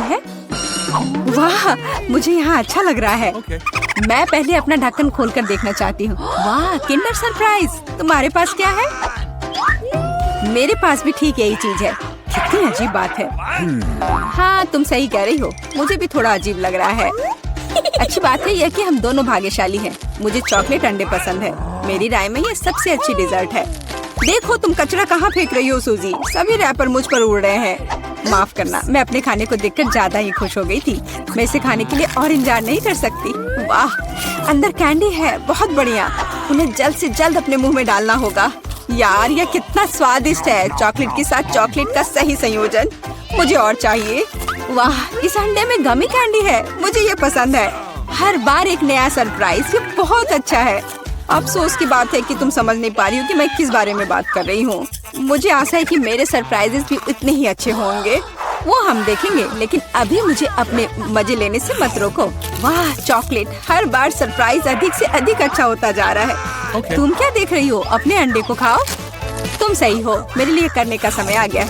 है? वाह, मुझे यहाँ अच्छा लग रहा है। मैं पहले अपना ढक्कन खोलकर देखना चाहती हूँ। वाह, किंडर सरप्राइज। तुम्हारे पास क्या है? मेरे पास भी ठीक यही चीज है। कितनी अजीब बात है। हाँ, तुम सही कह रही हो, मुझे भी थोड़ा अजीब लग रहा है। अच्छी बात है यह कि हम दोनों भाग्यशाली हैं। मुझे चॉकलेट अंडे पसंद है। मेरी राय में ये सबसे अच्छी डिजर्ट है। देखो तुम कचरा कहाँ फेंक रही हो सूजी। सभी रैपर मुझ पर उड़ रहे हैं। माफ करना, मैं अपने खाने को देखकर ज्यादा ही खुश हो गई थी। मैं इसे खाने के लिए और इंतजार नहीं कर सकती। वाह, अंदर कैंडी है, बहुत बढ़िया। उन्हें जल्द से जल्द अपने मुंह में डालना होगा। यार, यह कितना स्वादिष्ट है। चॉकलेट के साथ चॉकलेट का सही संयोजन। मुझे और चाहिए। वाह, इस अंडे में गमी कैंडी है। मुझे ये पसंद है। हर बार एक नया सरप्राइज। ये बहुत अच्छा है। अफसोस की बात है कि तुम समझ नहीं पा रही हो कि मैं किस बारे में बात कर रही हूँ। मुझे आशा है कि मेरे सरप्राइजेस भी उतने ही अच्छे होंगे। वो हम देखेंगे, लेकिन अभी मुझे अपने मजे लेने से मत रोको। वाह, चॉकलेट। हर बार सरप्राइज अधिक से अधिक अच्छा होता जा रहा है। तुम क्या देख रही हो? अपने अंडे को खाओ। तुम सही हो, मेरे लिए करने का समय आ गया।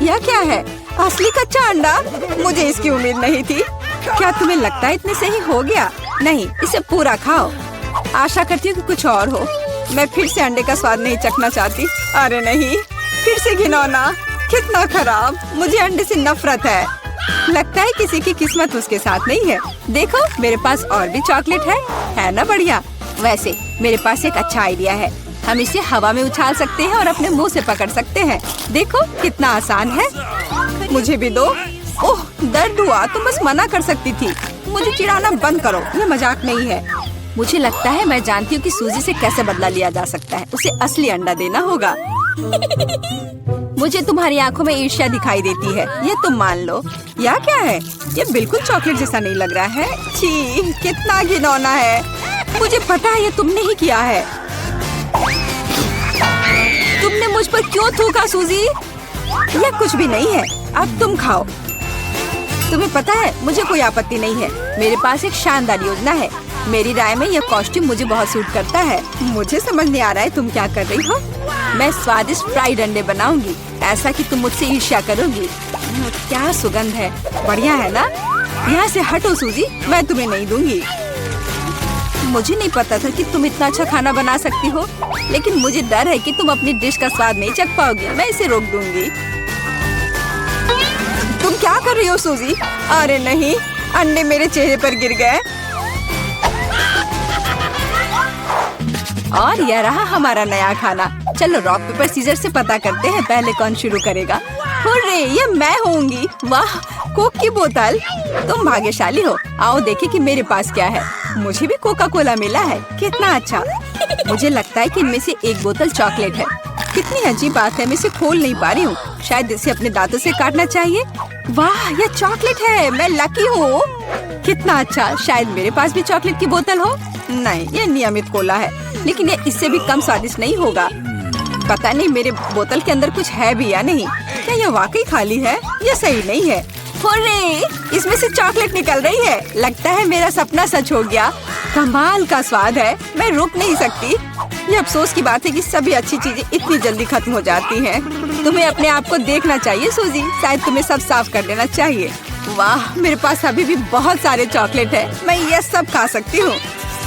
यह क्या है? असली कच्चा अंडा? मुझे इसकी उम्मीद नहीं थी। क्या तुम्हें लगता है इतने सही हो गया? नहीं, इसे पूरा खाओ। आशा करती हूँ कि कुछ और हो। मैं फिर से अंडे का स्वाद नहीं चखना चाहती। अरे नहीं, फिर से घिनौना। कितना खराब। मुझे अंडे से नफरत है। लगता है किसी की किस्मत उसके साथ नहीं है। देखो, मेरे पास और भी चॉकलेट है ना? बढ़िया। वैसे मेरे पास एक अच्छा आइडिया है। हम इसे हवा में उछाल सकते हैं और अपने मुंह से पकड़ सकते हैं। देखो कितना आसान है। मुझे भी दो। ओह, दर्द हुआ। तुम बस मना कर सकती थी। मुझे चिढ़ाना बंद करो, ये मजाक नहीं है। मुझे लगता है मैं जानती हूँ कि सूजी से कैसे बदला लिया जा सकता है। उसे असली अंडा देना होगा। मुझे तुम्हारी आंखों में ईर्ष्या दिखाई देती है, ये तुम मान लो। यह क्या है? ये बिल्कुल चॉकलेट जैसा नहीं लग रहा है। छी, कितना घिनौना है। मुझे पता है ये तुमने ही किया है। तुमने मुझ पर क्यों थूका सूजी? यह कुछ भी नहीं है। अब तुम खाओ। तुम्हें पता है, मुझे कोई आपत्ति नहीं है। मेरे पास एक शानदार योजना है। मेरी राय में यह कॉस्ट्यूम मुझे बहुत सूट करता है। मुझे समझ नहीं आ रहा है तुम क्या कर रही हो। मैं स्वादिष्ट फ्राइड अंडे बनाऊंगी, ऐसा कि तुम मुझसे ईर्ष्या करोगी। क्या सुगंध है। बढ़िया है ना? यहाँ से हटो सूजी, मैं तुम्हें नहीं दूंगी। मुझे नहीं पता था कि तुम इतना अच्छा खाना बना सकती हो, लेकिन मुझे डर है कि तुम अपनी डिश का स्वाद नहीं चख पाओगी। मैं इसे रोक दूंगी। तुम क्या कर रही हो सूजी? अरे नहीं, अंडे मेरे चेहरे पर गिर गए। और यह रहा हमारा नया खाना। चलो रॉक पेपर सीजर से पता करते हैं पहले कौन शुरू करेगा। हुर्रे, ये मैं होंगी। वाह, कोक की बोतल। तुम भाग्यशाली हो। आओ देखें कि मेरे पास क्या है। मुझे भी कोका कोला मिला है। कितना अच्छा। मुझे लगता है कि इनमें से एक बोतल चॉकलेट है। कितनी अजीब बात है, मैं इसे खोल नहीं पा रही हूँ। शायद इसे अपने दांतों से काटना चाहिए। वाह, यह चॉकलेट है। मैं लकी हूँ। कितना अच्छा। शायद मेरे पास भी चॉकलेट की बोतल हो। नहीं, यह नियमित कोला है, लेकिन ये इससे भी कम स्वादिष्ट नहीं होगा। पता नहीं मेरे बोतल के अंदर कुछ है भी या नहीं। क्या यह वाकई खाली है? यह सही नहीं है। हुर्रे, इसमें से चॉकलेट निकल रही है। लगता है मेरा सपना सच हो गया। कमाल का स्वाद है। मैं रुक नहीं सकती। ये अफसोस की बात है कि सभी अच्छी चीजें इतनी जल्दी खत्म हो जाती हैं। तुम्हें अपने आप को देखना चाहिए सूजी। शायद तुम्हें सब साफ कर देना चाहिए। वाह, मेरे पास अभी भी बहुत सारे चॉकलेट है। मैं ये सब खा सकती हूँ।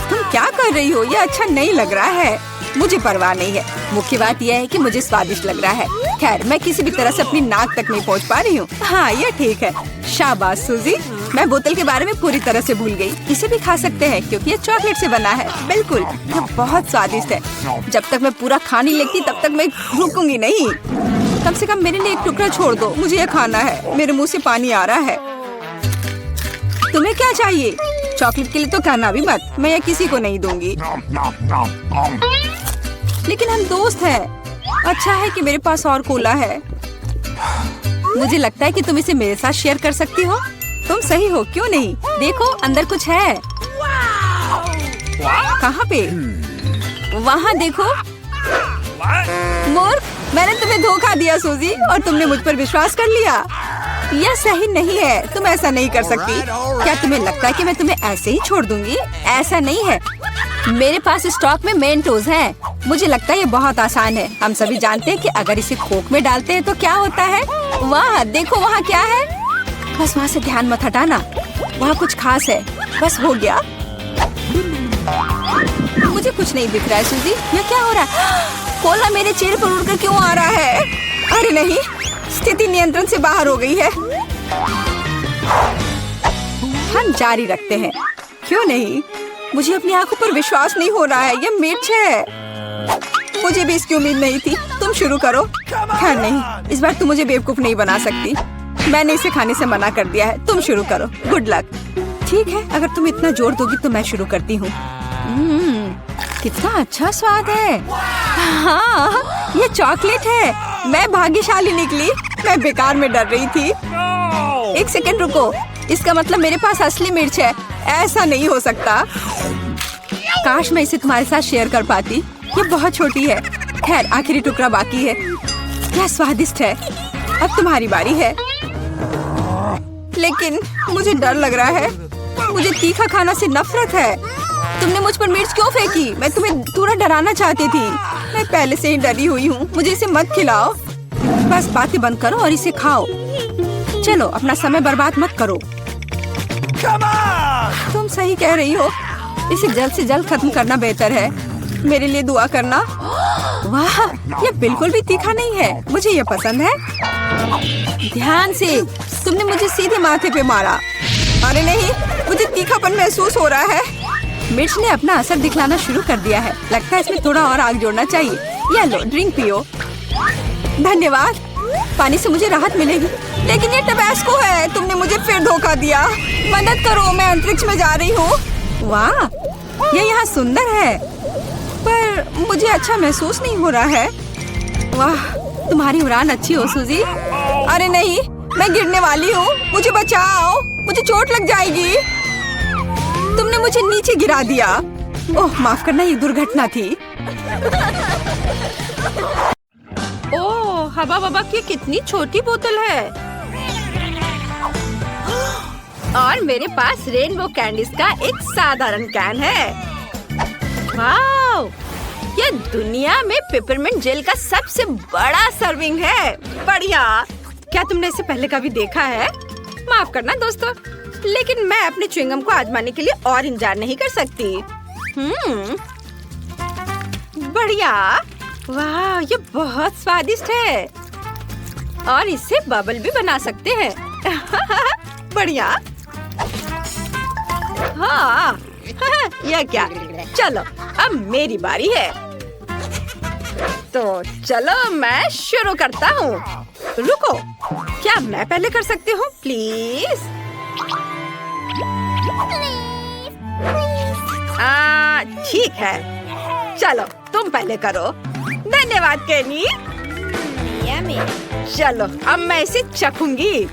तुम क्या कर रही हो? ये अच्छा नहीं लग रहा है। मुझे परवाह नहीं है। मुख्य बात यह है कि मुझे स्वादिष्ट लग रहा है। खैर, मैं किसी भी तरह से अपनी नाक तक नहीं पहुंच पा रही हूँ। हाँ, ये ठीक है। शाबाश सूजी। मैं बोतल के बारे में पूरी तरह से भूल गई। इसे भी खा सकते हैं क्योंकि ये चॉकलेट से बना है। बिल्कुल, ये बहुत स्वादिष्ट है। जब तक मैं पूरा खा नहीं लेती तब तक मैं रुकूंगी नहीं। कम से कम मेरे लिए एक टुकड़ा छोड़ दो। मुझे ये खाना है। मेरे मुँह से पानी आ रहा है। तुम्हें क्या चाहिए? चॉकलेट के लिए तो कहना भी मत। मैं ये किसी को नहीं दूंगी। लेकिन हम दोस्त हैं। अच्छा है कि मेरे पास और कोला है। मुझे लगता है कि तुम इसे मेरे साथ शेयर कर सकती हो। तुम सही हो, क्यों नहीं? देखो, अंदर कुछ है। कहाँ पे? वहाँ देखो। मूर्ख, मैंने तुम्हें धोखा दिया सूजी, और तुमने मुझ पर विश्वास कर लिया। यह सही नहीं है। तुम ऐसा नहीं कर सकती। क्या तुम्हें लगता है कि मैं तुम्हें ऐसे ही छोड़ दूंगी? ऐसा नहीं है। मेरे पास स्टॉक में मेंटोस है। मुझे लगता है ये बहुत आसान है। हम सभी जानते हैं कि अगर इसे कोक में डालते हैं तो क्या होता है। वाह, देखो वहाँ क्या है। बस वहाँ से ध्यान मत हटाना, वहाँ कुछ खास है। बस हो गया। मुझे कुछ नहीं दिख रहा है सूजी, ये क्या हो रहा है? कोला मेरे चेहरे पर उड़कर क्यों आ रहा है? अरे नहीं, स्थिति नियंत्रण से बाहर हो गई है। हम जारी रखते हैं, क्यों नहीं? मुझे अपनी आंखों पर विश्वास नहीं हो रहा है, ये मिर्च है। मुझे भी इसकी उम्मीद नहीं थी। तुम शुरू करो। खैर नहीं, इस बार तुम मुझे बेवकूफ नहीं बना सकती। मैंने इसे खाने से मना कर दिया है। तुम शुरू करो। Good luck. ठीक है, अगर तुम इतना जोर दोगी तो मैं शुरू करती हूँ। कितना अच्छा स्वाद है। हाँ, ये चॉकलेट है। मैं भाग्यशाली निकली। मैं बेकार में डर रही थी। एक सेकंड रुको, इसका मतलब मेरे पास असली मिर्च है। ऐसा नहीं हो सकता। काश मैं इसे तुम्हारे साथ शेयर कर पाती। ये बहुत छोटी है। खैर, आखिरी टुकड़ा बाकी है। क्या स्वादिष्ट है। अब तुम्हारी बारी है। लेकिन मुझे डर लग रहा है। मुझे तीखा खाना से नफरत है। तुमने मुझ पर मिर्च क्यों फेंकी? मैं तुम्हें थोड़ा डराना चाहती थी। मैं पहले से ही डरी हुई हूँ। मुझे इसे मत खिलाओ। बस बातें बंद करो और इसे खाओ। चलो, अपना समय बर्बाद मत करो। तुम सही कह रही हो। इसे जल्द से जल्द खत्म करना बेहतर है। मेरे लिए दुआ करना। वाह, ये बिल्कुल भी तीखा नहीं है। मुझे ये पसंद है। ध्यान से। तुमने मुझे सीधे माथे पे मारा। अरे नहीं, मुझे तीखापन महसूस हो रहा है। मिर्च ने अपना असर दिखलाना शुरू कर दिया है। लगता है इसमें थोड़ा और आग जोड़ना चाहिए। ये लो, ड्रिंक पियो। धन्यवाद। पानी से मुझे राहत मिलेगी। लेकिन ये टबैस्को है। तुमने मुझे फिर धोखा दिया। मदद करो, मैं अंतरिक्ष में जा रही हूँ। वाह, ये यहाँ सुंदर है, पर मुझे अच्छा महसूस नहीं हो रहा है। वाह, तुम्हारी उड़ान अच्छी हो सूजी। अरे नहीं, मैं गिरने वाली हूँ। मुझे बचाओ, मुझे चोट लग जाएगी। तुमने मुझे नीचे गिरा दिया। ओह, माफ करना, ये दुर्घटना थी। ओह, हवा बाबा की कितनी छोटी बोतल है। और मेरे पास रेनबो कैंडीज का एक साधारण कैन है। वाव, ये दुनिया में पेपरमिंट जेल का सबसे बड़ा सर्विंग है। बढ़िया। क्या तुमने इसे पहले कभी देखा है? माफ करना दोस्तों, लेकिन मैं अपने च्युइंगम को आजमाने के लिए और इंतजार नहीं कर सकती। बढ़िया। वाह, ये बहुत स्वादिष्ट है। और इससे बबल भी बना सकते हैं। बढ़िया। हाँ, यह क्या? चलो, अब मेरी बारी है। तो चलो, मैं शुरू करता हूँ। रुको, क्या मैं पहले कर सकती हूँ प्लीज? ठीक है। चलो, तुम पहले करो। धन्यवाद केनी। चलो, अब मैं इसे चखूंगी।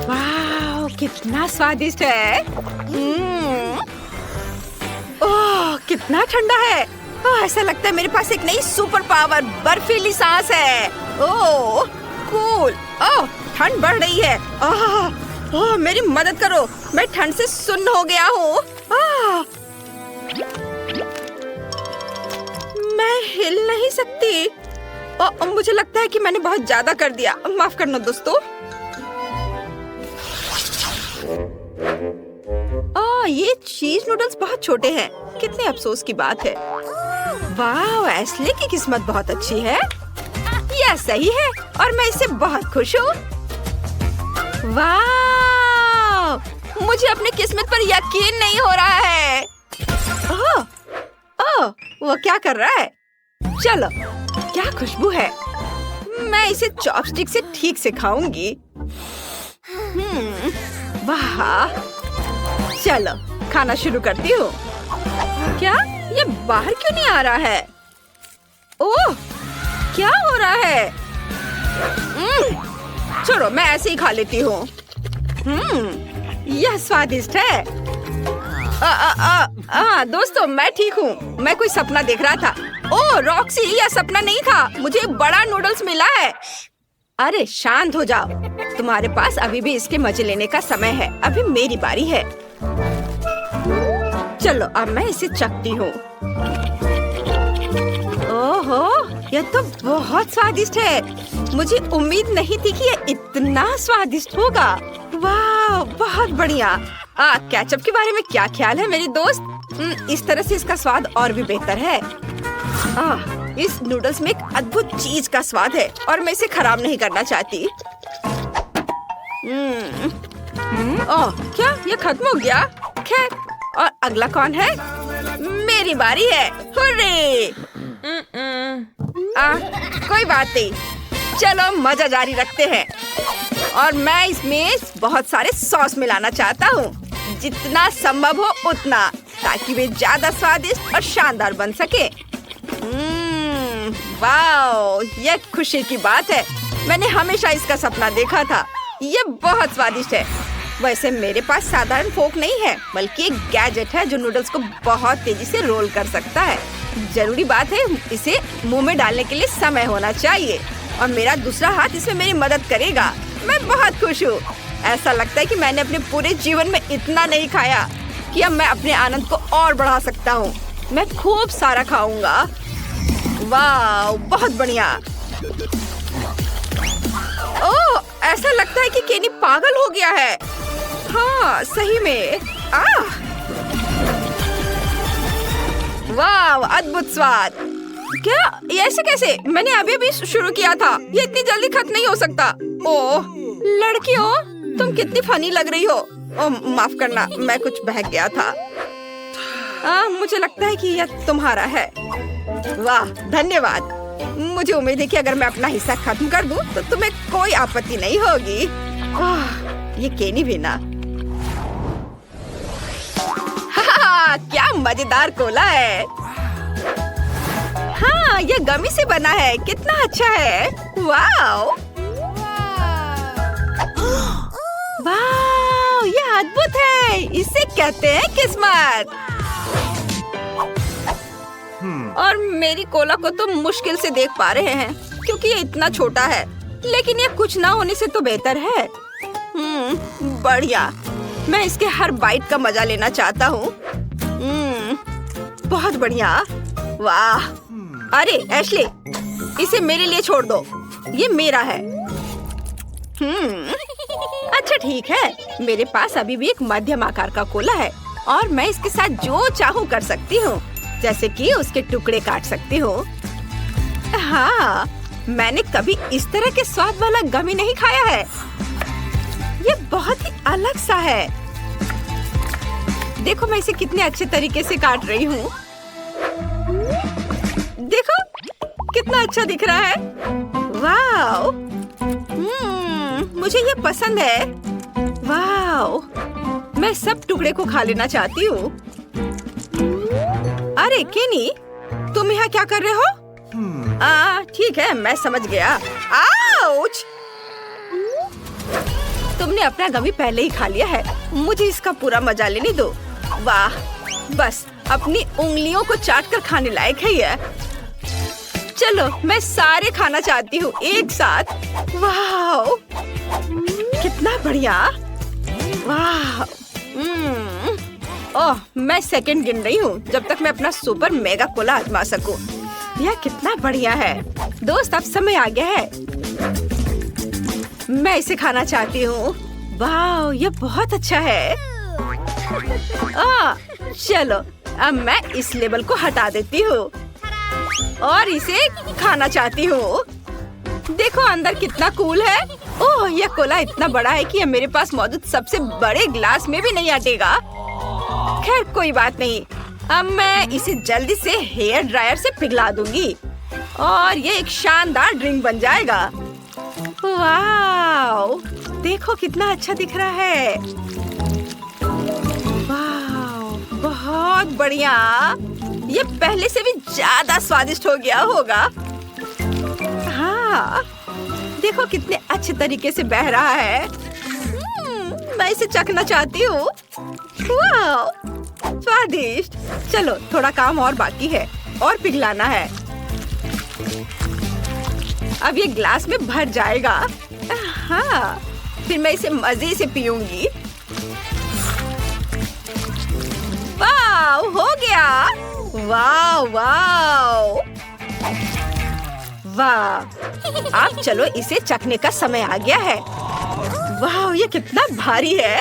वाह, कितना स्वादिष्ट है। ओह, कितना ठंडा है। ऐसा लगता है मेरे पास एक नई सुपर पावर बर्फीली सांस है। ओह, कूल। ओह, ठंड बढ़ रही है। ओह, मेरी मदद करो। मैं ठंड से सुन्न हो गया हूँ। मैं हिल नहीं सकती। मुझे लगता है कि मैंने बहुत ज्यादा कर दिया। माफ करना दोस्तों। ये चीज नूडल्स बहुत छोटे हैं। कितने अफसोस की बात है। वाह, एस्ले की किस्मत बहुत अच्छी है। यह सही है और मैं इससे बहुत खुश हूँ। वाह, मुझे अपनी किस्मत पर यकीन नहीं हो रहा है। ओह, वो क्या कर रहा है? चलो, क्या खुशबू है। मैं इसे चॉपस्टिक से ठीक से खाऊंगी। वाह, चलो खाना शुरू करती हूँ। क्या ये बाहर क्यों नहीं आ रहा है? ओह, क्या हो रहा है? छोड़ो, मैं ऐसे ही खा लेती हूँ। यह स्वादिष्ट है। दोस्तों, मैं ठीक हूँ। मैं कोई सपना देख रहा था। ओह रॉक्सी, यह सपना नहीं था। मुझे बड़ा नूडल्स मिला है। अरे शांत हो जाओ। तुम्हारे पास अभी भी इसके मजे लेने का समय है। अभी मेरी बारी है। चलो, अब मैं इसे चखती हूँ। ओहो, यह तो बहुत स्वादिष्ट है। मुझे उम्मीद नहीं थी कि यह कितना स्वादिष्ट होगा। वाह, बहुत बढ़िया। केचप के बारे में क्या ख्याल है मेरी दोस्त? इस तरह से इसका स्वाद और भी बेहतर है। इस नूडल्स में एक अद्भुत चीज का स्वाद है और मैं इसे खराब नहीं करना चाहती। क्या ये खत्म हो गया? खैर, और अगला कौन है? मेरी बारी है। हुर्रे! कोई बात नहीं, चलो मजा जारी रखते हैं। और मैं इसमें बहुत सारे सॉस मिलाना चाहता हूँ, जितना संभव हो उतना, ताकि वे ज्यादा स्वादिष्ट और शानदार बन सके। वाओ, ये खुशी की बात है। मैंने हमेशा इसका सपना देखा था। ये बहुत स्वादिष्ट है। वैसे मेरे पास साधारण फोक नहीं है, बल्कि एक गैजेट है जो नूडल्स को बहुत तेजी से रोल कर सकता है। जरूरी बात है, इसे मुंह में डालने के लिए समय होना चाहिए और मेरा दूसरा हाथ इसमें मेरी मदद करेगा। मैं बहुत खुश हूँ। ऐसा लगता है कि मैंने अपने पूरे जीवन में इतना नहीं खाया कि अब मैं अपने आनंद को और बढ़ा सकता हूँ। मैं खूब सारा खाऊंगा। वाह, बहुत बढ़िया। ओह, ऐसा लगता है कि केनी पागल हो गया है। हाँ, सही में। वाह, अद्भुत स्वाद। क्या ये ऐसे कैसे? मैंने अभी अभी शुरू किया था। ये इतनी जल्दी खत्म नहीं हो सकता। ओह लड़कियों, तुम कितनी फनी लग रही हो। ओह माफ करना, मैं कुछ बहक गया था। मुझे लगता है कि यह तुम्हारा है। वाह, धन्यवाद। मुझे उम्मीद है कि अगर मैं अपना हिस्सा खत्म कर दूं, तो तुम्हें कोई आपत्ति नहीं होगी। ये केनी भी ना। क्या मजेदार कोला है। हाँ, ये गमी से बना है। कितना अच्छा है। वाओ, वाओ, ये अद्भुत है। इसे कहते हैं किस्मत। और मेरी कोला को तो मुश्किल से देख पा रहे हैं, क्योंकि ये इतना छोटा है। लेकिन ये कुछ ना होने से तो बेहतर है। बढ़िया। मैं इसके हर बाइट का मजा लेना चाहता हूँ। बहुत बढ़िया। वाह। अरे एशले, इसे मेरे लिए छोड़ दो। ये मेरा है। अच्छा ठीक है। मेरे पास अभी भी एक मध्यम आकार का कोला है और मैं इसके साथ जो चाहूँ कर सकती हूँ, जैसे कि उसके टुकड़े काट सकती हूँ। हाँ, मैंने कभी इस तरह के स्वाद वाला गमी नहीं खाया है। ये बहुत ही अलग सा है। देखो मैं इसे कितने अच्छे तरीके से काट रही हूँ। देखो कितना अच्छा दिख रहा है। वाओ, मुझे ये पसंद है। वाओ, मैं सब टुकड़े को खा लेना चाहती हूँ। अरे केनी, तुम यहाँ क्या कर रहे हो? ठीक है, मैं समझ गया। आउच! तुमने अपना गमी पहले ही खा लिया है। मुझे इसका पूरा मजा लेने दो। वाह, बस अपनी उंगलियों को चाटकर खाने लायक है ये। चलो, मैं सारे खाना चाहती हूँ एक साथ। वाह, कितना बढ़िया। वाह। ओह, मैं सेकंड गिन रही हूँ जब तक मैं अपना सुपर मेगा कोला आजमा सकूं। यह कितना बढ़िया है। दोस्त, अब समय आ गया है। मैं इसे खाना चाहती हूँ। वाह, यह बहुत अच्छा है। चलो, अब मैं इस लेबल को हटा देती हूँ और इसे खाना चाहती हूँ। देखो अंदर कितना कूल है। ओह, यह कोला इतना बड़ा है कि यह मेरे पास मौजूद सबसे बड़े ग्लास में भी नहीं अटेगा। खैर कोई बात नहीं। अब मैं इसे जल्दी से हेयर ड्रायर से पिघला दूंगी और ये एक शानदार ड्रिंक बन जाएगा। वाओ, देखो कितना अच्छा दिख रहा है। वाओ, बहुत बढ़िया। ये पहले से भी ज्यादा स्वादिष्ट हो गया होगा। हाँ, देखो कितने अच्छे तरीके से बह रहा है। मैं इसे चखना चाहती हूँ। वाओ, स्वादिष्ट। चलो, थोड़ा काम और बाकी है और पिघलाना है। अब ये ग्लास में भर जाएगा। हाँ, फिर मैं इसे मजे से पीऊंगी। वाओ, हो गया। वाओ वाओ वाह। अब चलो, इसे चखने का समय आ गया है। वाह, ये कितना भारी है।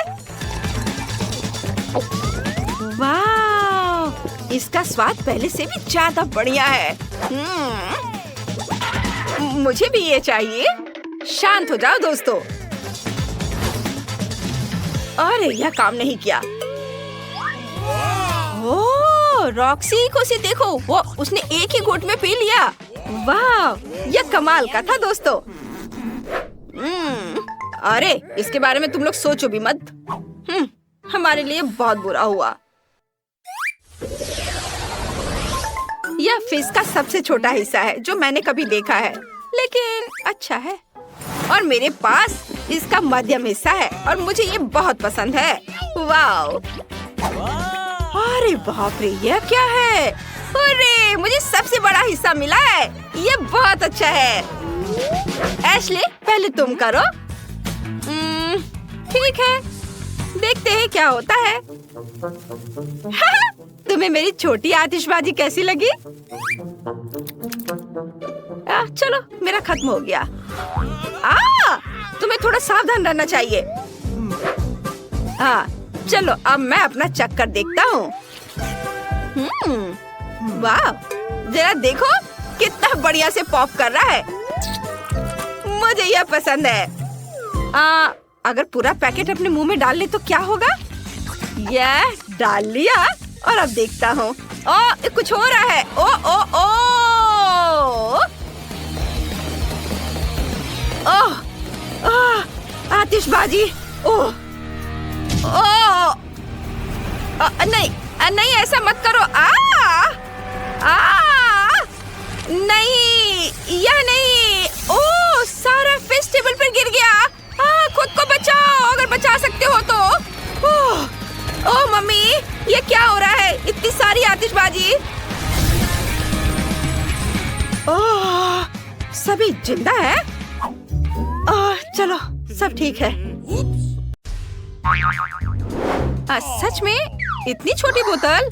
वाह, इसका स्वाद पहले से भी ज्यादा बढ़िया है। मुझे भी ये चाहिए। शांत हो जाओ दोस्तों। अरे यह काम नहीं किया। ओह, रॉक्सी को से देखो, वो उसने एक ही घूंट में पी लिया। वाह, यह कमाल का था दोस्तों। अरे इसके बारे में तुम लोग सोचो भी मत। हमारे लिए बहुत बुरा हुआ। यह फिश का सबसे छोटा हिस्सा है जो मैंने कभी देखा है, लेकिन अच्छा है। और मेरे पास इसका मध्यम हिस्सा है और मुझे ये बहुत पसंद है। वाओ! अरे बाप रे, यह क्या है? अरे मुझे सबसे बड़ा हिस्सा मिला है। ये बहुत अच्छा है। एशले, पहले तुम करो। ठीक है, देखते हैं क्या होता है। तुम्हें मेरी छोटी आतिशबाजी कैसी लगी? चलो, मेरा खत्म हो गया। तुम्हें थोड़ा सावधान रहना चाहिए। हाँ, चलो अब मैं अपना चक्कर देखता हूँ। वाह, जरा देखो कितना बढ़िया से पॉप कर रहा है। मुझे यह पसंद है। अगर पूरा पैकेट अपने मुंह में डाल ले तो क्या होगा? यह डाल लिया और अब देखता हूँ। कुछ हो रहा है। ओ आतिशबाजी। नहीं, ऐसा मत करो। नहीं, यह नहीं। सारा फिश टेबल पर गिर गया। खुद को बचाओ अगर बचा सकते हो तो। मम्मी, ये क्या हो रहा है? इतनी सारी आतिशबाजी। सभी जिंदा है? चलो, सब ठीक है। सच में इतनी छोटी बोतल?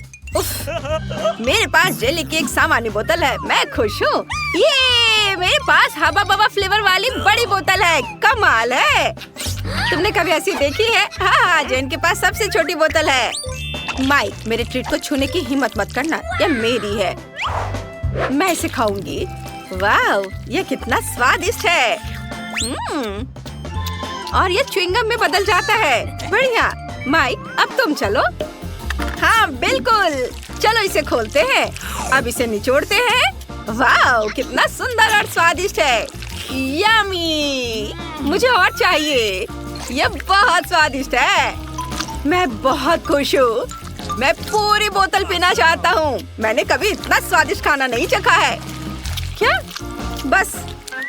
मेरे पास जेली की एक सामान्य बोतल है। मैं खुश हूँ। ये मेरे पास हबा बबा फ्लेवर वाली बड़ी बोतल है। कमाल है। तुमने कभी ऐसी देखी है? हाँ, जो इनके पास सबसे छोटी बोतल है। माइक, मेरे ट्रीट को छूने की हिम्मत मत करना। यह मेरी है। मैं इसे खाऊंगी। वाह, यह कितना स्वादिष्ट है। और ये च्युइंगम में बदल जाता है। बढ़िया। माइक, अब तुम चलो। हाँ बिल्कुल, चलो इसे खोलते हैं। अब इसे निचोड़ते हैं। वाह, कितना सुंदर और स्वादिष्ट है। यम्मी, मुझे और चाहिए। यह बहुत स्वादिष्ट है। मैं बहुत खुश हूँ। मैं पूरी बोतल पीना चाहता हूँ। मैंने कभी इतना स्वादिष्ट खाना नहीं चखा है। क्या? बस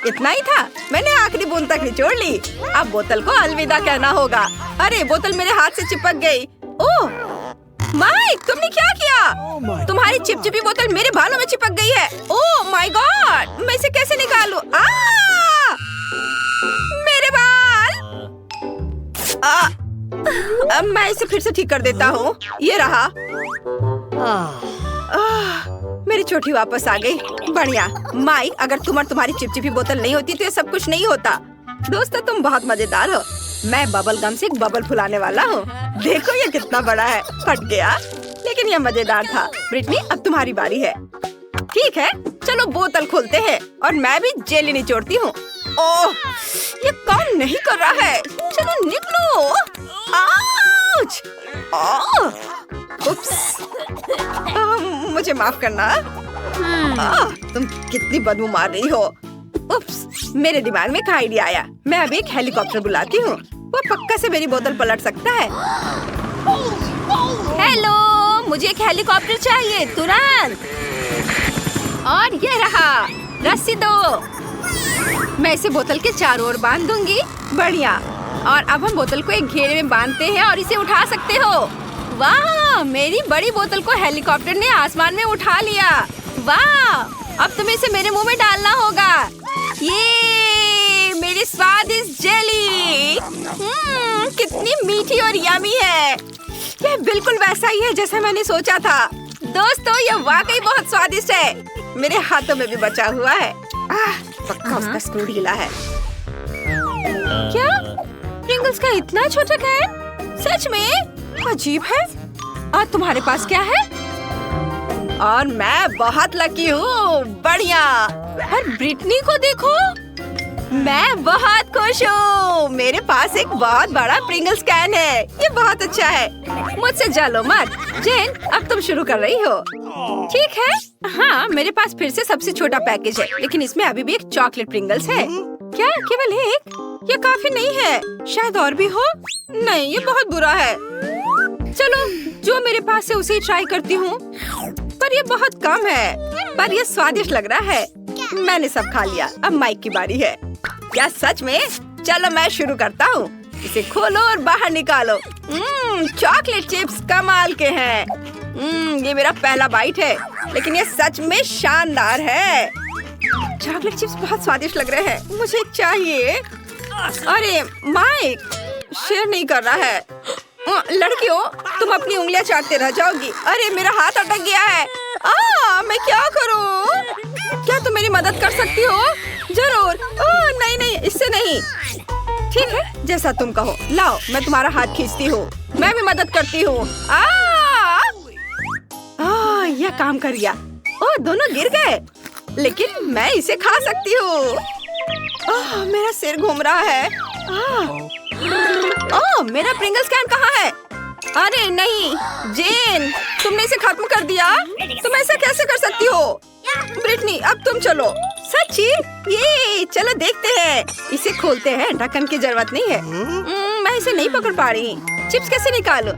इतना ही था? मैंने आखिरी बूंद तक निचोड़ ली। अब बोतल को अलविदा कहना होगा। अरे बोतल मेरे हाथ से चिपक गई। ओह माइक, तुमने क्या किया? तुम्हारी चिपचिपी बोतल मेरे बालों में चिपक गई है। ओह माय गॉड, मैं इसे कैसे निकालूं? मेरे बाल। मैं इसे फिर से ठीक कर देता हूँ। ये रहा। मेरी चोटी वापस आ गई। बढ़िया। माइक, अगर तुम और तुम्हारी चिपचिपी बोतल नहीं होती तो ये सब कुछ नहीं होता। दोस्तों, तुम बहुत मजेदार हो। मैं बबल गम से एक बबल फुलाने वाला हूँ। देखो ये कितना बड़ा है। फट गया, लेकिन ये मजेदार था। ब्रिटनी, अब तुम्हारी बारी है। ठीक है, चलो बोतल खोलते हैं और मैं भी जेली निचोड़ती हूँ। ओह, ये काम नहीं कर रहा है। चलो निकलो। आउच! उप्स। मुझे माफ करना। तुम कितनी बदबू मार रही हो। उप्स, मेरे दिमाग में एक आइडिया आया। मैं अभी एक हेलीकॉप्टर बुलाती हूँ। वो पक्का से मेरी बोतल पलट सकता है। हेलो, मुझे एक हेलीकॉप्टर चाहिए तुरंत। और ये रहा, रस्सी दो। मैं इसे बोतल के चारों ओर बांध दूंगी। बढ़िया। और अब हम बोतल को एक घेरे में बांधते हैं और इसे उठा सकते हो। वाह, मेरी बड़ी बोतल को हेलीकॉप्टर ने आसमान में उठा लिया। वाह, अब तुम्हें इसे मेरे मुंह में डालना होगा। ये मेरी स्वादिष्ट जेली। कितनी मीठी और यमी है। यह बिल्कुल वैसा ही है जैसा मैंने सोचा था। दोस्तों, यह वाकई बहुत स्वादिष्ट है। मेरे हाथों में भी बचा हुआ है। पक्का उसका स्क्रू ढीला है। क्या? प्रिंगल्स का इतना छोटा कैन, सच में अजीब है। और तुम्हारे पास क्या है? और मैं बहुत लकी हूँ, बढ़िया। और ब्रिटनी को देखो, मैं बहुत खुश हूँ। मेरे पास एक बहुत बड़ा प्रिंगल्स कैन है, ये बहुत अच्छा है। मुझसे जलो मत। जेन, अब तुम शुरू कर रही हो। ठीक है। हाँ, मेरे पास फिर से सबसे छोटा पैकेज है, लेकिन इसमें अभी भी एक चॉकलेट प्रिंगल्स है। क्या केवल एक? ये काफी नहीं है, शायद और भी हो। नहीं, ये बहुत बुरा है। चलो, जो मेरे पास है उसे ही ट्राई करती हूँ, पर ये बहुत कम है। पर ये स्वादिष्ट लग रहा है। मैंने सब खा लिया, अब माइक की बारी है। क्या सच में? चलो मैं शुरू करता हूँ। इसे खोलो और बाहर निकालो। चॉकलेट चिप्स कमाल के हैं। ये मेरा पहला बाइट है, लेकिन ये सच में शानदार है। चॉकलेट चिप्स बहुत स्वादिष्ट लग रहे हैं, मुझे चाहिए। अरे माइक, शेयर नहीं कर रहा है। लड़कियों, तुम अपनी उंगलियां चाटते रह जाओगी। अरे मेरा हाथ अटक गया है। मैं क्या करूं? क्या तुम मेरी मदद कर सकती हो? जरूर। नहीं नहीं, इससे नहीं। ठीक है, जैसा तुम कहो। लाओ, मैं तुम्हारा हाथ खींचती हूँ। मैं भी मदद करती हूँ। यह काम कर गया। दोनों गिर गए, लेकिन मैं इसे खा सकती हूँ। मेरा सिर घूम रहा है। मेरा प्रिंगल्स कैन कहाँ है? अरे नहीं, जेन, तुमने इसे खत्म कर दिया। तुम ऐसा कैसे कर सकती हो? ब्रिटनी, अब तुम चलो। सच्ची? ये चलो देखते हैं। इसे खोलते हैं, ढक्कन की जरूरत नहीं है। मैं इसे नहीं पकड़ पा रही। चिप्स कैसे निकालूं?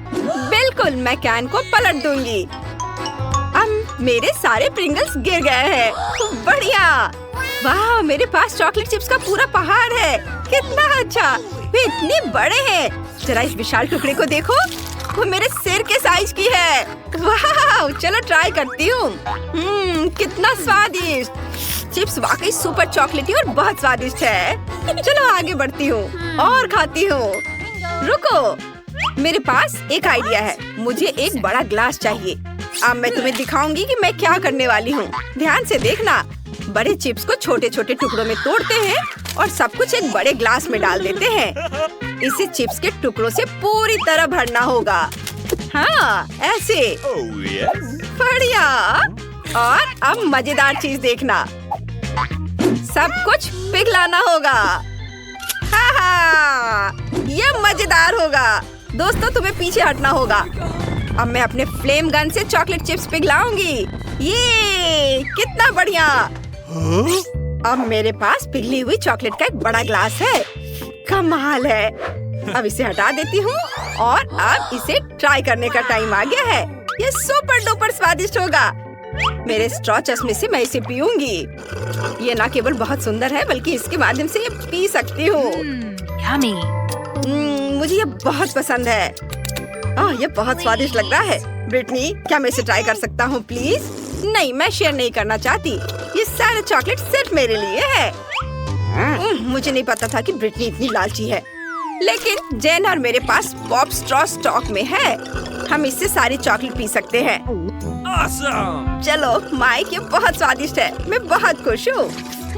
बिल्कुल, मैं कैन को पलट दूंगी। अब मेरे सारे प्रिंगल्स गिर गए हैं। बढ़िया। वाह, मेरे पास चॉकलेट चिप्स का पूरा पहाड़ है। कितना अच्छा। वे इतने बड़े हैं। जरा इस विशाल टुकड़े को देखो, वो मेरे सिर के साइज की है। वाह, चलो ट्राई करती हूँ। कितना स्वादिष्ट। चिप्स वाकई सुपर चॉकलेटी और बहुत स्वादिष्ट है। चलो आगे बढ़ती हूँ और खाती हूँ। रुको, मेरे पास एक आइडिया है। मुझे एक बड़ा ग्लास चाहिए। अब मैं तुम्हें दिखाऊंगी कि मैं क्या करने वाली हूँ। ध्यान से देखना। बड़े चिप्स को छोटे छोटे टुकड़ों में तोड़ते हैं और सब कुछ एक बड़े ग्लास में डाल देते हैं। इसे चिप्स के टुकड़ों से पूरी तरह भरना होगा। हाँ, ऐसे। बढ़िया। और अब मजेदार चीज देखना। सब कुछ पिघलाना होगा। ये मजेदार होगा। दोस्तों, तुम्हें पीछे हटना होगा। अब मैं अपने फ्लेम गन से चॉकलेट चिप्स पिघलाऊंगी। ये कितना बढ़िया। अब मेरे पास पिघली हुई चॉकलेट का एक बड़ा ग्लास है। कमाल है। अब इसे हटा देती हूँ और अब इसे ट्राई करने का टाइम आ गया है। ये सुपर डुपर स्वादिष्ट होगा। मेरे स्ट्रॉ चश्मे से मैं इसे पीऊंगी। ये ना केवल बहुत सुंदर है, बल्कि इसके माध्यम से ये पी सकती हूँ। मुझे ये बहुत पसंद है। ये बहुत स्वादिष्ट लग रहा है। ब्रिटनी, क्या मैं इसे ट्राई कर सकता हूँ प्लीज? नहीं, मैं शेयर नहीं करना चाहती। ये सारे चॉकलेट सिर्फ मेरे लिए है। मुझे नहीं पता था कि ब्रिटनी इतनी लालची है। लेकिन जेन और मेरे पास पॉप स्ट्रॉ स्टॉक में है। हम इससे सारी चॉकलेट पी सकते हैं। awesome! चलो माइक, ये बहुत स्वादिष्ट है। मैं बहुत खुश हूँ।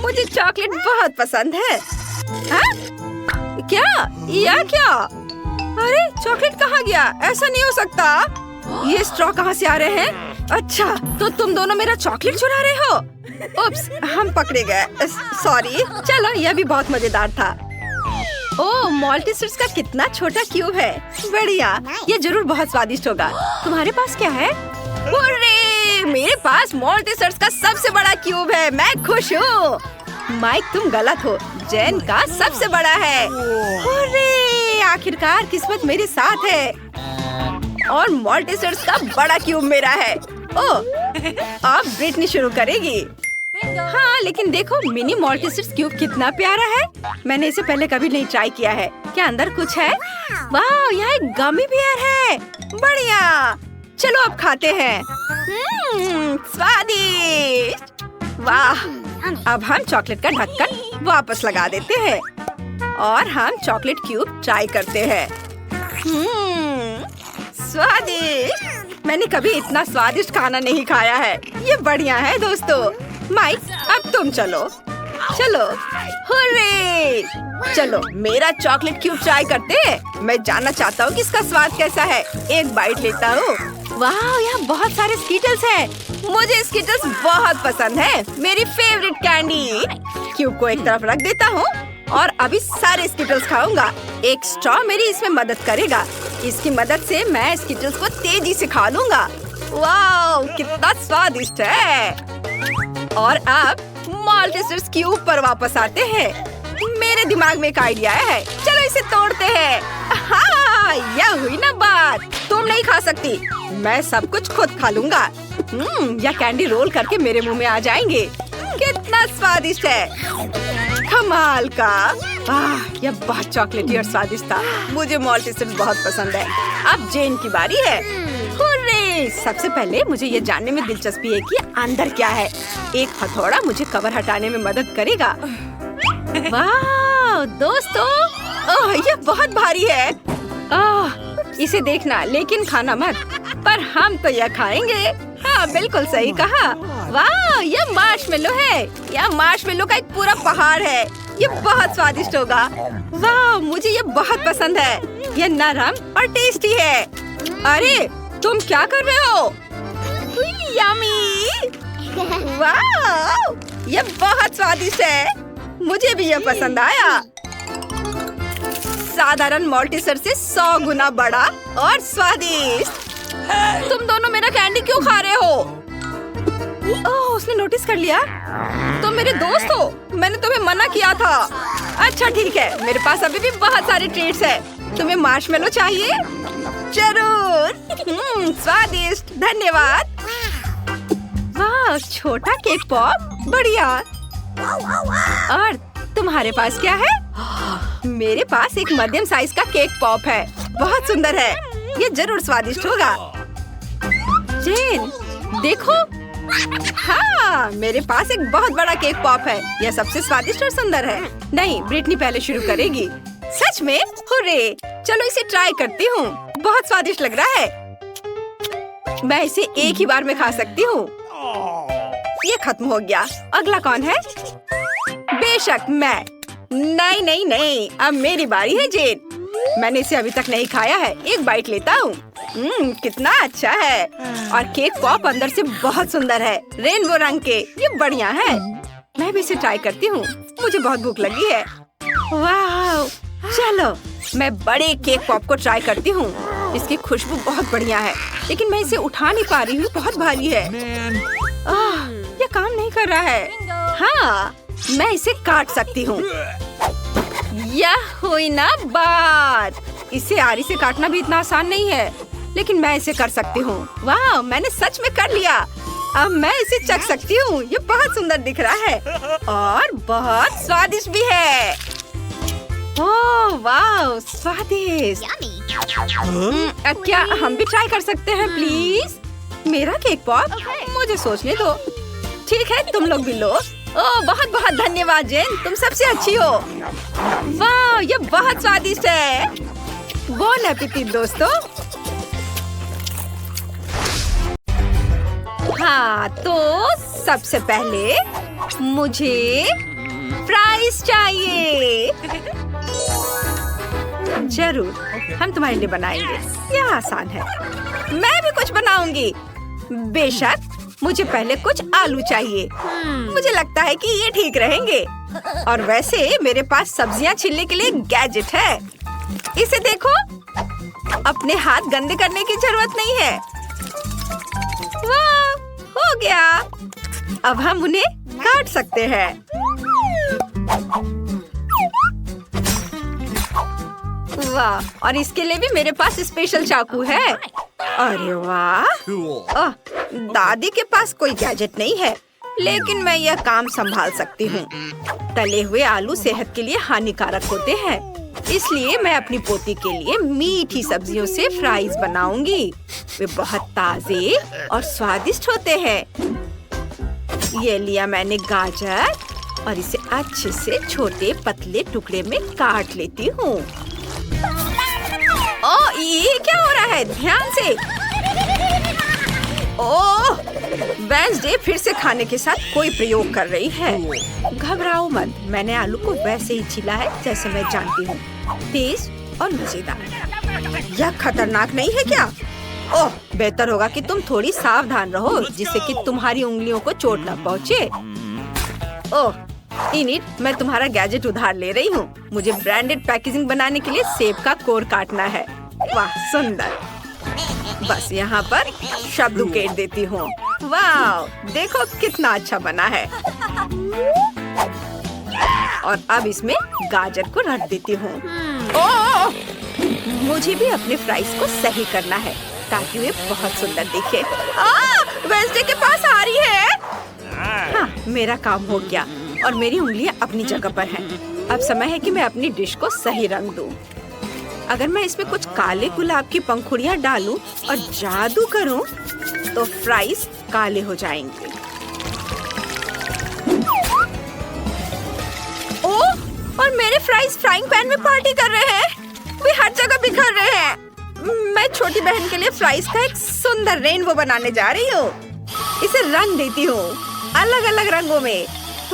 मुझे चॉकलेट बहुत पसंद है। क्या? अरे चॉकलेट कहाँ गया? ऐसा नहीं हो सकता। ये स्ट्रॉ कहाँ से आ रहे हैं? अच्छा, तो तुम दोनों मेरा चॉकलेट चुरा रहे हो? उप्स, हम पकड़े गए। सॉरी। चलो, यह भी बहुत मजेदार था। ओह, मॉल्टीसर्स का कितना छोटा क्यूब है। बढ़िया, ये जरूर बहुत स्वादिष्ट होगा। तुम्हारे पास क्या है? अरे, मेरे पास मॉल्टीसर्स का सबसे बड़ा क्यूब है। मैं खुश हूँ। माइक, तुम गलत हो। जेन का सबसे बड़ा है। अरे, आखिरकार किस्मत मेरे साथ है और मॉल्टीसर्स का बड़ा क्यूब मेरा है। अब ब्रिटनी शुरू करेगी। हाँ, लेकिन देखो मिनी मॉल्टीसर्स क्यूब कितना प्यारा है। मैंने इसे पहले कभी नहीं ट्राई किया है। क्या अंदर कुछ है? वाह, यहाँ एक गमी बियर है। बढ़िया। चलो अब खाते हैं। स्वादिष्ट। वाह। अब हम चॉकलेट का ढक्कन वापस लगा देते हैं और हम चॉकलेट क्यूब ट्राई करते हैं। स्वादिष्ट। मैंने कभी इतना स्वादिष्ट खाना नहीं खाया है। ये बढ़िया है दोस्तों। माइक, अब तुम चलो। चलो, हुर्रे! चलो मेरा चॉकलेट क्यूब ट्राई करते हैं। मैं जानना चाहता हूँ कि इसका स्वाद कैसा है। एक बाइट लेता हूँ। वाह, यहाँ बहुत सारे स्कीटल्स हैं। मुझे स्कीटल्स बहुत पसंद है, मेरी फेवरेट कैंडी। क्यूब को एक तरफ रख देता हूँ और अभी सारे स्कीटल्स खाऊंगा। एक स्ट्रॉ मेरी इसमें मदद करेगा। इसकी मदद से मैं स्कीटल्स को तेजी से खा लूंगा। वाह, कितना स्वादिष्ट है। और अब माल्टेसर्स क्यूब पर वापस आते हैं। मेरे दिमाग में एक आइडिया है, चलो इसे तोड़ते हैं। हाँ, यह हुई ना बात। तुम नहीं खा सकती, मैं सब कुछ खुद खा लूंगा। यह कैंडी रोल करके मेरे मुंह में आ जाएंगे। कितना स्वादिष्ट है, कमाल का। यह बहुत चॉकलेटी और स्वादिष्ट था। मुझे माल्टेसर्स बहुत पसंद है। अब जेन की बारी है। हुर्रे! सबसे पहले मुझे ये जानने में दिलचस्पी है कि अंदर क्या है। एक हथौड़ा मुझे कवर हटाने में मदद करेगा। वाह दोस्तों, ये बहुत भारी है। इसे देखना लेकिन खाना मत। पर हम तो यह खाएंगे। हाँ, बिल्कुल सही कहा। वाह, यह मार्शमेलो है। यह मार्शमेलो का एक पूरा पहाड़ है। ये बहुत स्वादिष्ट होगा। वाह, मुझे ये बहुत पसंद है। यह नरम और टेस्टी है। अरे, तुम क्या कर रहे हो? यम्मी! वाह, यह बहुत स्वादिष्ट है। मुझे भी यह पसंद आया। साधारण माल्टेसर से 100 गुना बड़ा और स्वादिष्ट। तुम दोनों मेरा कैंडी क्यों खा रहे हो? ओह, उसने नोटिस कर लिया। तुम मेरे दोस्त हो, मैंने तुम्हें मना किया था। अच्छा ठीक है, मेरे पास अभी भी बहुत सारे ट्रीट्स हैं। तुम्हें मार्शमेलो चाहिए? जरूर। स्वादिष्ट, धन्यवाद। वाह, छोटा केक पॉप, बढ़िया। और तुम्हारे पास क्या है? मेरे पास एक मध्यम साइज का केक पॉप है। बहुत सुंदर है, ये जरूर स्वादिष्ट होगा। जेन, देखो। हाँ, मेरे पास एक बहुत बड़ा केक पॉप है। यह सबसे स्वादिष्ट और सुंदर है। नहीं, ब्रिटनी पहले शुरू करेगी। सच में? हुर्रे! चलो इसे ट्राई करती हूँ। बहुत स्वादिष्ट लग रहा है। मैं इसे एक ही बार में खा सकती हूँ। ये खत्म हो गया। अगला कौन है? बेशक मैं। नहीं नहीं नहीं, अब मेरी बारी है जेन। मैंने इसे अभी तक नहीं खाया है। एक बाइट लेता हूँ। कितना अच्छा है। और केक पॉप अंदर से बहुत सुंदर है, रेनबो रंग के। ये बढ़िया है। मैं भी इसे ट्राई करती हूँ। मुझे बहुत भूख लगी है। वाह, चलो मैं बड़े केक पॉप को ट्राई करती हूँ। इसकी खुशबू बहुत बढ़िया है, लेकिन मैं इसे उठा नहीं पा रही हूँ। बहुत भारी है। ये काम नहीं कर रहा है। हाँ, मैं इसे काट सकती हूँ। यह हुई ना बात। इसे आरी से काटना भी इतना आसान नहीं है, लेकिन मैं इसे कर सकती हूँ। वाह, मैंने सच में कर लिया। अब मैं इसे चख सकती हूँ। ये बहुत सुंदर दिख रहा है और बहुत स्वादिष्ट भी है। ओह वाह, स्वादिष्ट। क्या हम भी ट्राई कर सकते हैं प्लीज? मेरा केक पॉप? मुझे सोचने दो। ठीक है, तुम लोग भी लो। ओह, बहुत बहुत धन्यवाद जेन, तुम सबसे अच्छी हो। वाह, ये बहुत स्वादिष्ट है। बोन एपेटिट दोस्तों। हाँ, तो सबसे पहले मुझे फ्राइज चाहिए। जरूर, हम तुम्हारे लिए बनाएंगे। यह आसान है। मैं भी कुछ बनाऊंगी। बेशक, मुझे पहले कुछ आलू चाहिए। मुझे लगता है कि ये ठीक रहेंगे। और वैसे मेरे पास सब्जियां छीलने के लिए गैजेट है। इसे देखो, अपने हाथ गंदे करने की जरूरत नहीं है। वाह, हो गया। अब हम उन्हें काट सकते हैं। वाह, और इसके लिए भी मेरे पास स्पेशल चाकू है। अरे वाह, दादी के पास कोई गैजेट नहीं है, लेकिन मैं यह काम संभाल सकती हूँ। तले हुए आलू सेहत के लिए हानिकारक होते हैं, इसलिए मैं अपनी पोती के लिए मीठी सब्जियों से फ्राइज बनाऊंगी। वे बहुत ताजे और स्वादिष्ट होते हैं। ये लिया मैंने गाजर और इसे अच्छे से छोटे पतले टुकड़े में काट लेती हूँ। ओह, ये क्या हो रहा है? ध्यान से। ओह, वेडनेसडे फिर से खाने के साथ कोई प्रयोग कर रही है। घबराओ मत, मैंने आलू को वैसे ही छीला है जैसे मैं जानती हूँ, तेज और मजेदार। यह खतरनाक नहीं है क्या? ओह, बेहतर होगा कि तुम थोड़ी सावधान रहो जिससे कि तुम्हारी उंगलियों को चोट न पहुँचे। ओह इनिट, मैं तुम्हारा गैजेट उधार ले रही हूँ। मुझे ब्रांडेड पैकेजिंग बनाने के लिए सेब का कोर काटना है। वाह सुंदर। बस यहाँ पर शब्द उकेर देती हूँ। वाह, देखो कितना अच्छा बना है। और अब इसमें गाजर को रख देती हूँ। ओह, मुझे भी अपने फ्राइज को सही करना है ताकि वे बहुत सुंदर दिखे। वेडनेसडे के पास आ रही है। हाँ, मेरा काम हो गया और मेरी उंगलियां अपनी जगह पर हैं। अब समय है कि मैं अपनी डिश को सही रंग दूं। अगर मैं इसमें कुछ काले गुलाब की पंखुड़ियां डालूं और जादू करूं, तो फ्राइज काले हो जाएंगे। ओह, और मेरे फ्राइज फ्राइंग पैन में पार्टी कर रहे हैं। वे हर जगह बिखर रहे हैं। मैं छोटी बहन के लिए फ्राइज का एक सुंदर रेनबो बनाने जा रही हूँ। इसे रंग देती हूँ अलग अलग रंगों में।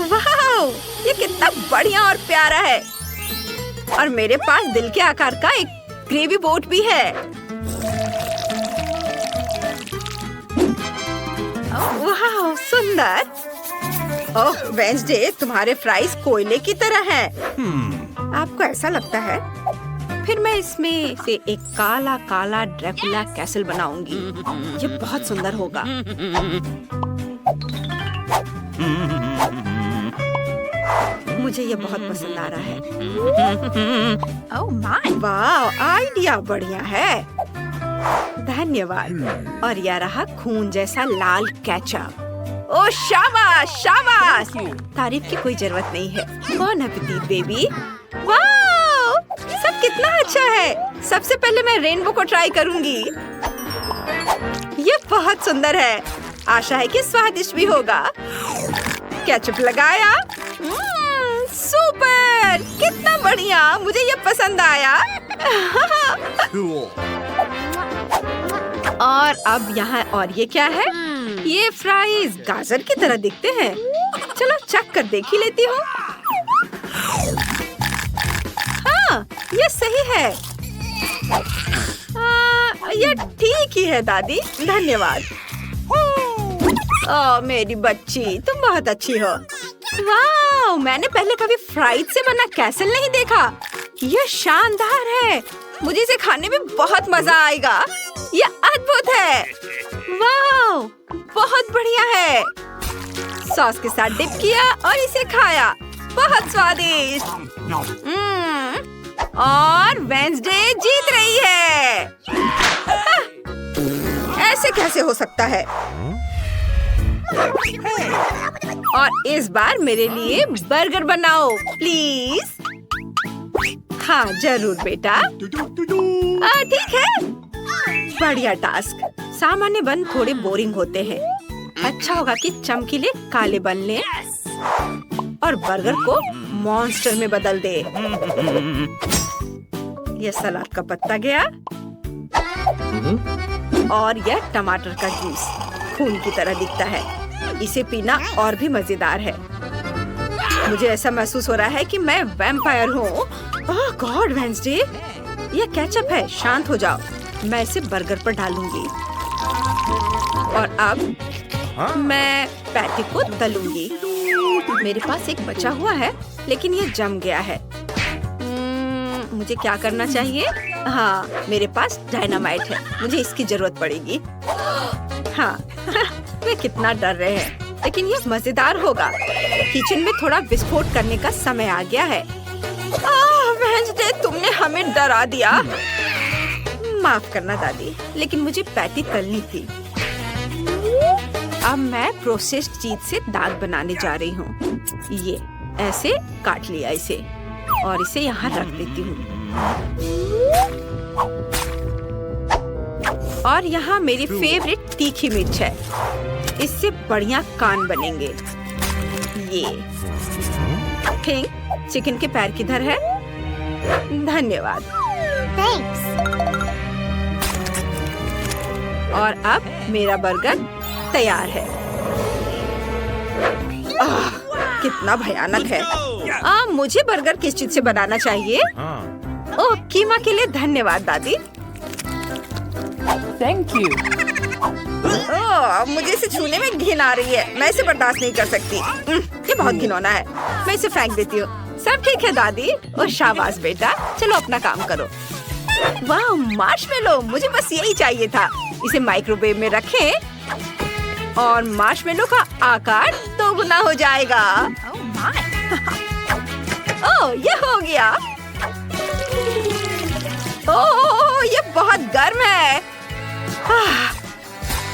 वाह, ये कितना बढ़िया और प्यारा है। और मेरे पास दिल के आकार का एक ग्रेवी बोट भी है। वाह सुंदर। ओह वेडनेसडे, तुम्हारे फ्राइज कोयले की तरह हैं। आपको ऐसा लगता है? फिर मैं इसमें से एक काला काला ड्रैकुला कैसल बनाऊंगी। ये बहुत सुंदर होगा। मुझे ये बहुत पसंद आ रहा है। ओह माय, वाह, आइडिया बढ़िया है। धन्यवाद। और यह रहा खून जैसा लाल केचप। ओह शाबाश शाबाश। तारीफ की कोई जरूरत नहीं है। बॉन एपेटिट बेबी। वाह, सब कितना अच्छा है। सबसे पहले मैं रेनबो को ट्राई करूंगी। ये बहुत सुंदर है। आशा है कि स्वादिष्ट भी होगा। केचप लगाया। सुपर, कितना बढ़िया, मुझे ये पसंद आया। और अब यहाँ और ये क्या है? ये फ्राइज गाजर की तरह दिखते हैं। चलो चख कर देख ही लेती हूँ। हाँ, ये सही है। ये ठीक ही है दादी, धन्यवाद। ओह मेरी बच्ची, तुम बहुत अच्छी हो। वाह, मैंने पहले कभी फ्राइज से बना कैसल नहीं देखा। यह शानदार है। मुझे इसे खाने में बहुत मजा आएगा। यह अद्भुत है। वाह, बहुत बढ़िया है। सॉस के साथ डिप किया और इसे खाया। बहुत स्वादिष्ट। और वेडनेसडे जीत रही है। ऐसे कैसे हो सकता है? और इस बार मेरे लिए बर्गर बनाओ प्लीज। हाँ जरूर बेटा। ठीक है। बढ़िया टास्क। सामान्य बन थोड़े बोरिंग होते हैं। अच्छा होगा कि चमकीले काले बन लें और बर्गर को मॉन्स्टर में बदल दे। यह सलाद का पत्ता गया और यह टमाटर का जूस खून की तरह दिखता है। इसे पीना और भी मजेदार है। मुझे ऐसा महसूस हो रहा है कि मैं वैम्पायर हूँ। ओह गॉड वेडनेसडे, यह केचप है। शांत हो जाओ। मैं इसे बर्गर पर डालूंगी और अब मैं पैटी को तलूंगी। मेरे पास एक बचा हुआ है लेकिन यह जम गया है। मुझे क्या करना चाहिए? हाँ, मेरे पास डायनामाइट है। मुझे इसकी जरूरत पड़ेगी। हाँ, वे कितना डर रहे हैं, लेकिन ये मजेदार होगा। किचन में थोड़ा विस्फोट करने का समय आ गया है। वेडनेसडे, तुमने हमें डरा दिया। माफ करना दादी, लेकिन मुझे पैटी तलनी थी। अब मैं प्रोसेस्ड चीज से दाग बनाने जा रही हूँ। ये ऐसे काट लिया इसे और इसे यहाँ रख देती हूँ। और यहाँ मेरी फेवरेट तीखी मिर्च है। इससे बढ़िया कान बनेंगे। ये थिंक चिकन के पैर किधर है? धन्यवाद। Thanks. और अब मेरा बर्गर तैयार है। कितना भयानक है। मुझे बर्गर किस चीज से बनाना चाहिए? ओह, कीमा के लिए धन्यवाद दादी। Thank you. मुझे इसे छूने में घिन आ रही है। मैं इसे बर्दाश्त नहीं कर सकती। ये बहुत घिनौना है। मैं इसे फेंक देती हूँ। सब ठीक है दादी। और शाबाश बेटा, चलो अपना काम करो। वाह, मार्शमेलो, मुझे बस यही चाहिए था। इसे माइक्रोवेव में रखें और मार्शमेलो का आकार दोगुना हो जाएगा। ओह, ये हो गया। ओह, ये बहुत गर्म है।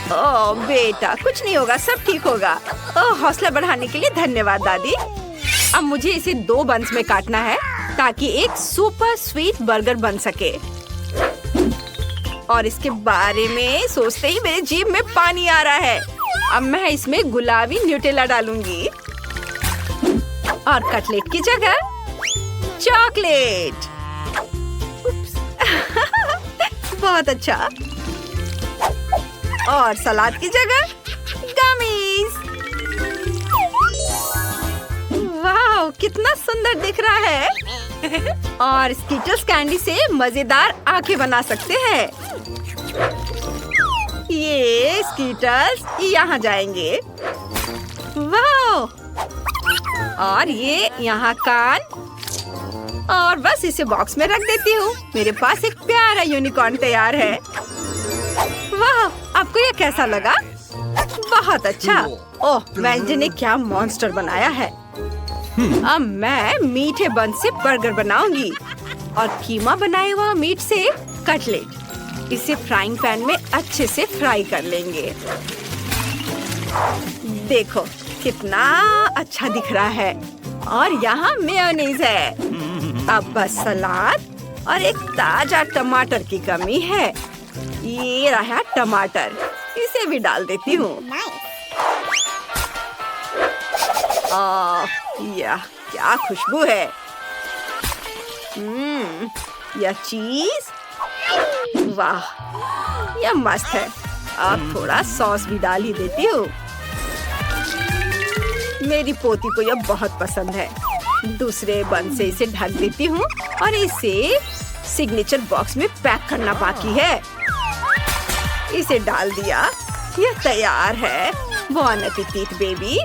ओह बेटा, कुछ नहीं होगा, सब ठीक होगा। ओह, हौसला बढ़ाने के लिए धन्यवाद दादी। अब मुझे इसे 2 बंस में काटना है ताकि एक सुपर स्वीट बर्गर बन सके। और इसके बारे में सोचते ही मेरे जीभ में पानी आ रहा है। अब मैं इसमें गुलाबी न्यूटेला डालूंगी और कटलेट की जगह चॉकलेट। बहुत अच्छा। और सलाद की जगह गमीज। वाह, कितना सुंदर दिख रहा है। और स्कीटर्स कैंडी से मजेदार आंखें बना सकते हैं। ये स्कीटर्स यहाँ जाएंगे। वाह, और ये यहाँ कान। और बस इसे बॉक्स में रख देती हूँ। मेरे पास एक प्यारा यूनिकॉर्न तैयार है। वाह, आपको ये कैसा लगा? बहुत अच्छा। ओह, वेंजी ने क्या मॉन्स्टर बनाया है। अब मैं मीठे बन से बर्गर बनाऊंगी और कीमा बनाए हुआ मीट से कटलेट। इसे फ्राइंग पैन में अच्छे से फ्राई कर लेंगे। देखो कितना अच्छा दिख रहा है। और यहाँ मेयोनीज है। अब बस सलाद और एक ताजा टमाटर की कमी है। ये रहा टमाटर, इसे भी डाल देती हूँ। यह क्या खुशबू है। यह चीज, वाह, यह मस्त है। अब थोड़ा सॉस भी डाल ही देती हूँ। मेरी पोती को यह बहुत पसंद है। दूसरे बन से इसे ढक देती हूँ और इसे सिग्नेचर बॉक्स में पैक करना बाकी है। इसे डाल दिया, यह तैयार है। बॉन एपेटिट बेबी।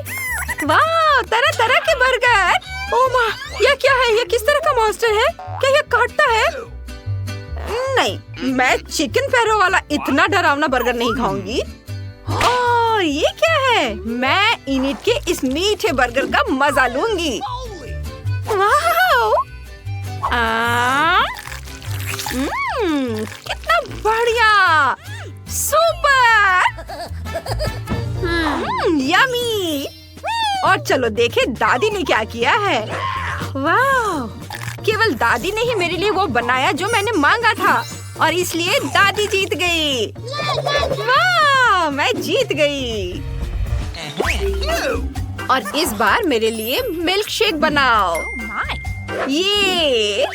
वाह, तरह तरह के बर्गर। ओह माँ, यह क्या है? यह किस तरह का मॉन्स्टर है? क्या यह काटता है? नहीं, मैं चिकन पैरो वाला इतना डरावना बर्गर नहीं खाऊंगी। और ये क्या है? मैं इनिट के इस मीठे बर्गर का मजा लूंगी। वाह, कितना बढ़िया, सुपर, यमी। और चलो देखे दादी ने क्या किया है। वाह, केवल दादी ने ही मेरे लिए वो बनाया जो मैंने मांगा था और इसलिए दादी जीत गई। वाह, मैं जीत गई। और इस बार मेरे लिए मिल्क शेक बनाओ। ये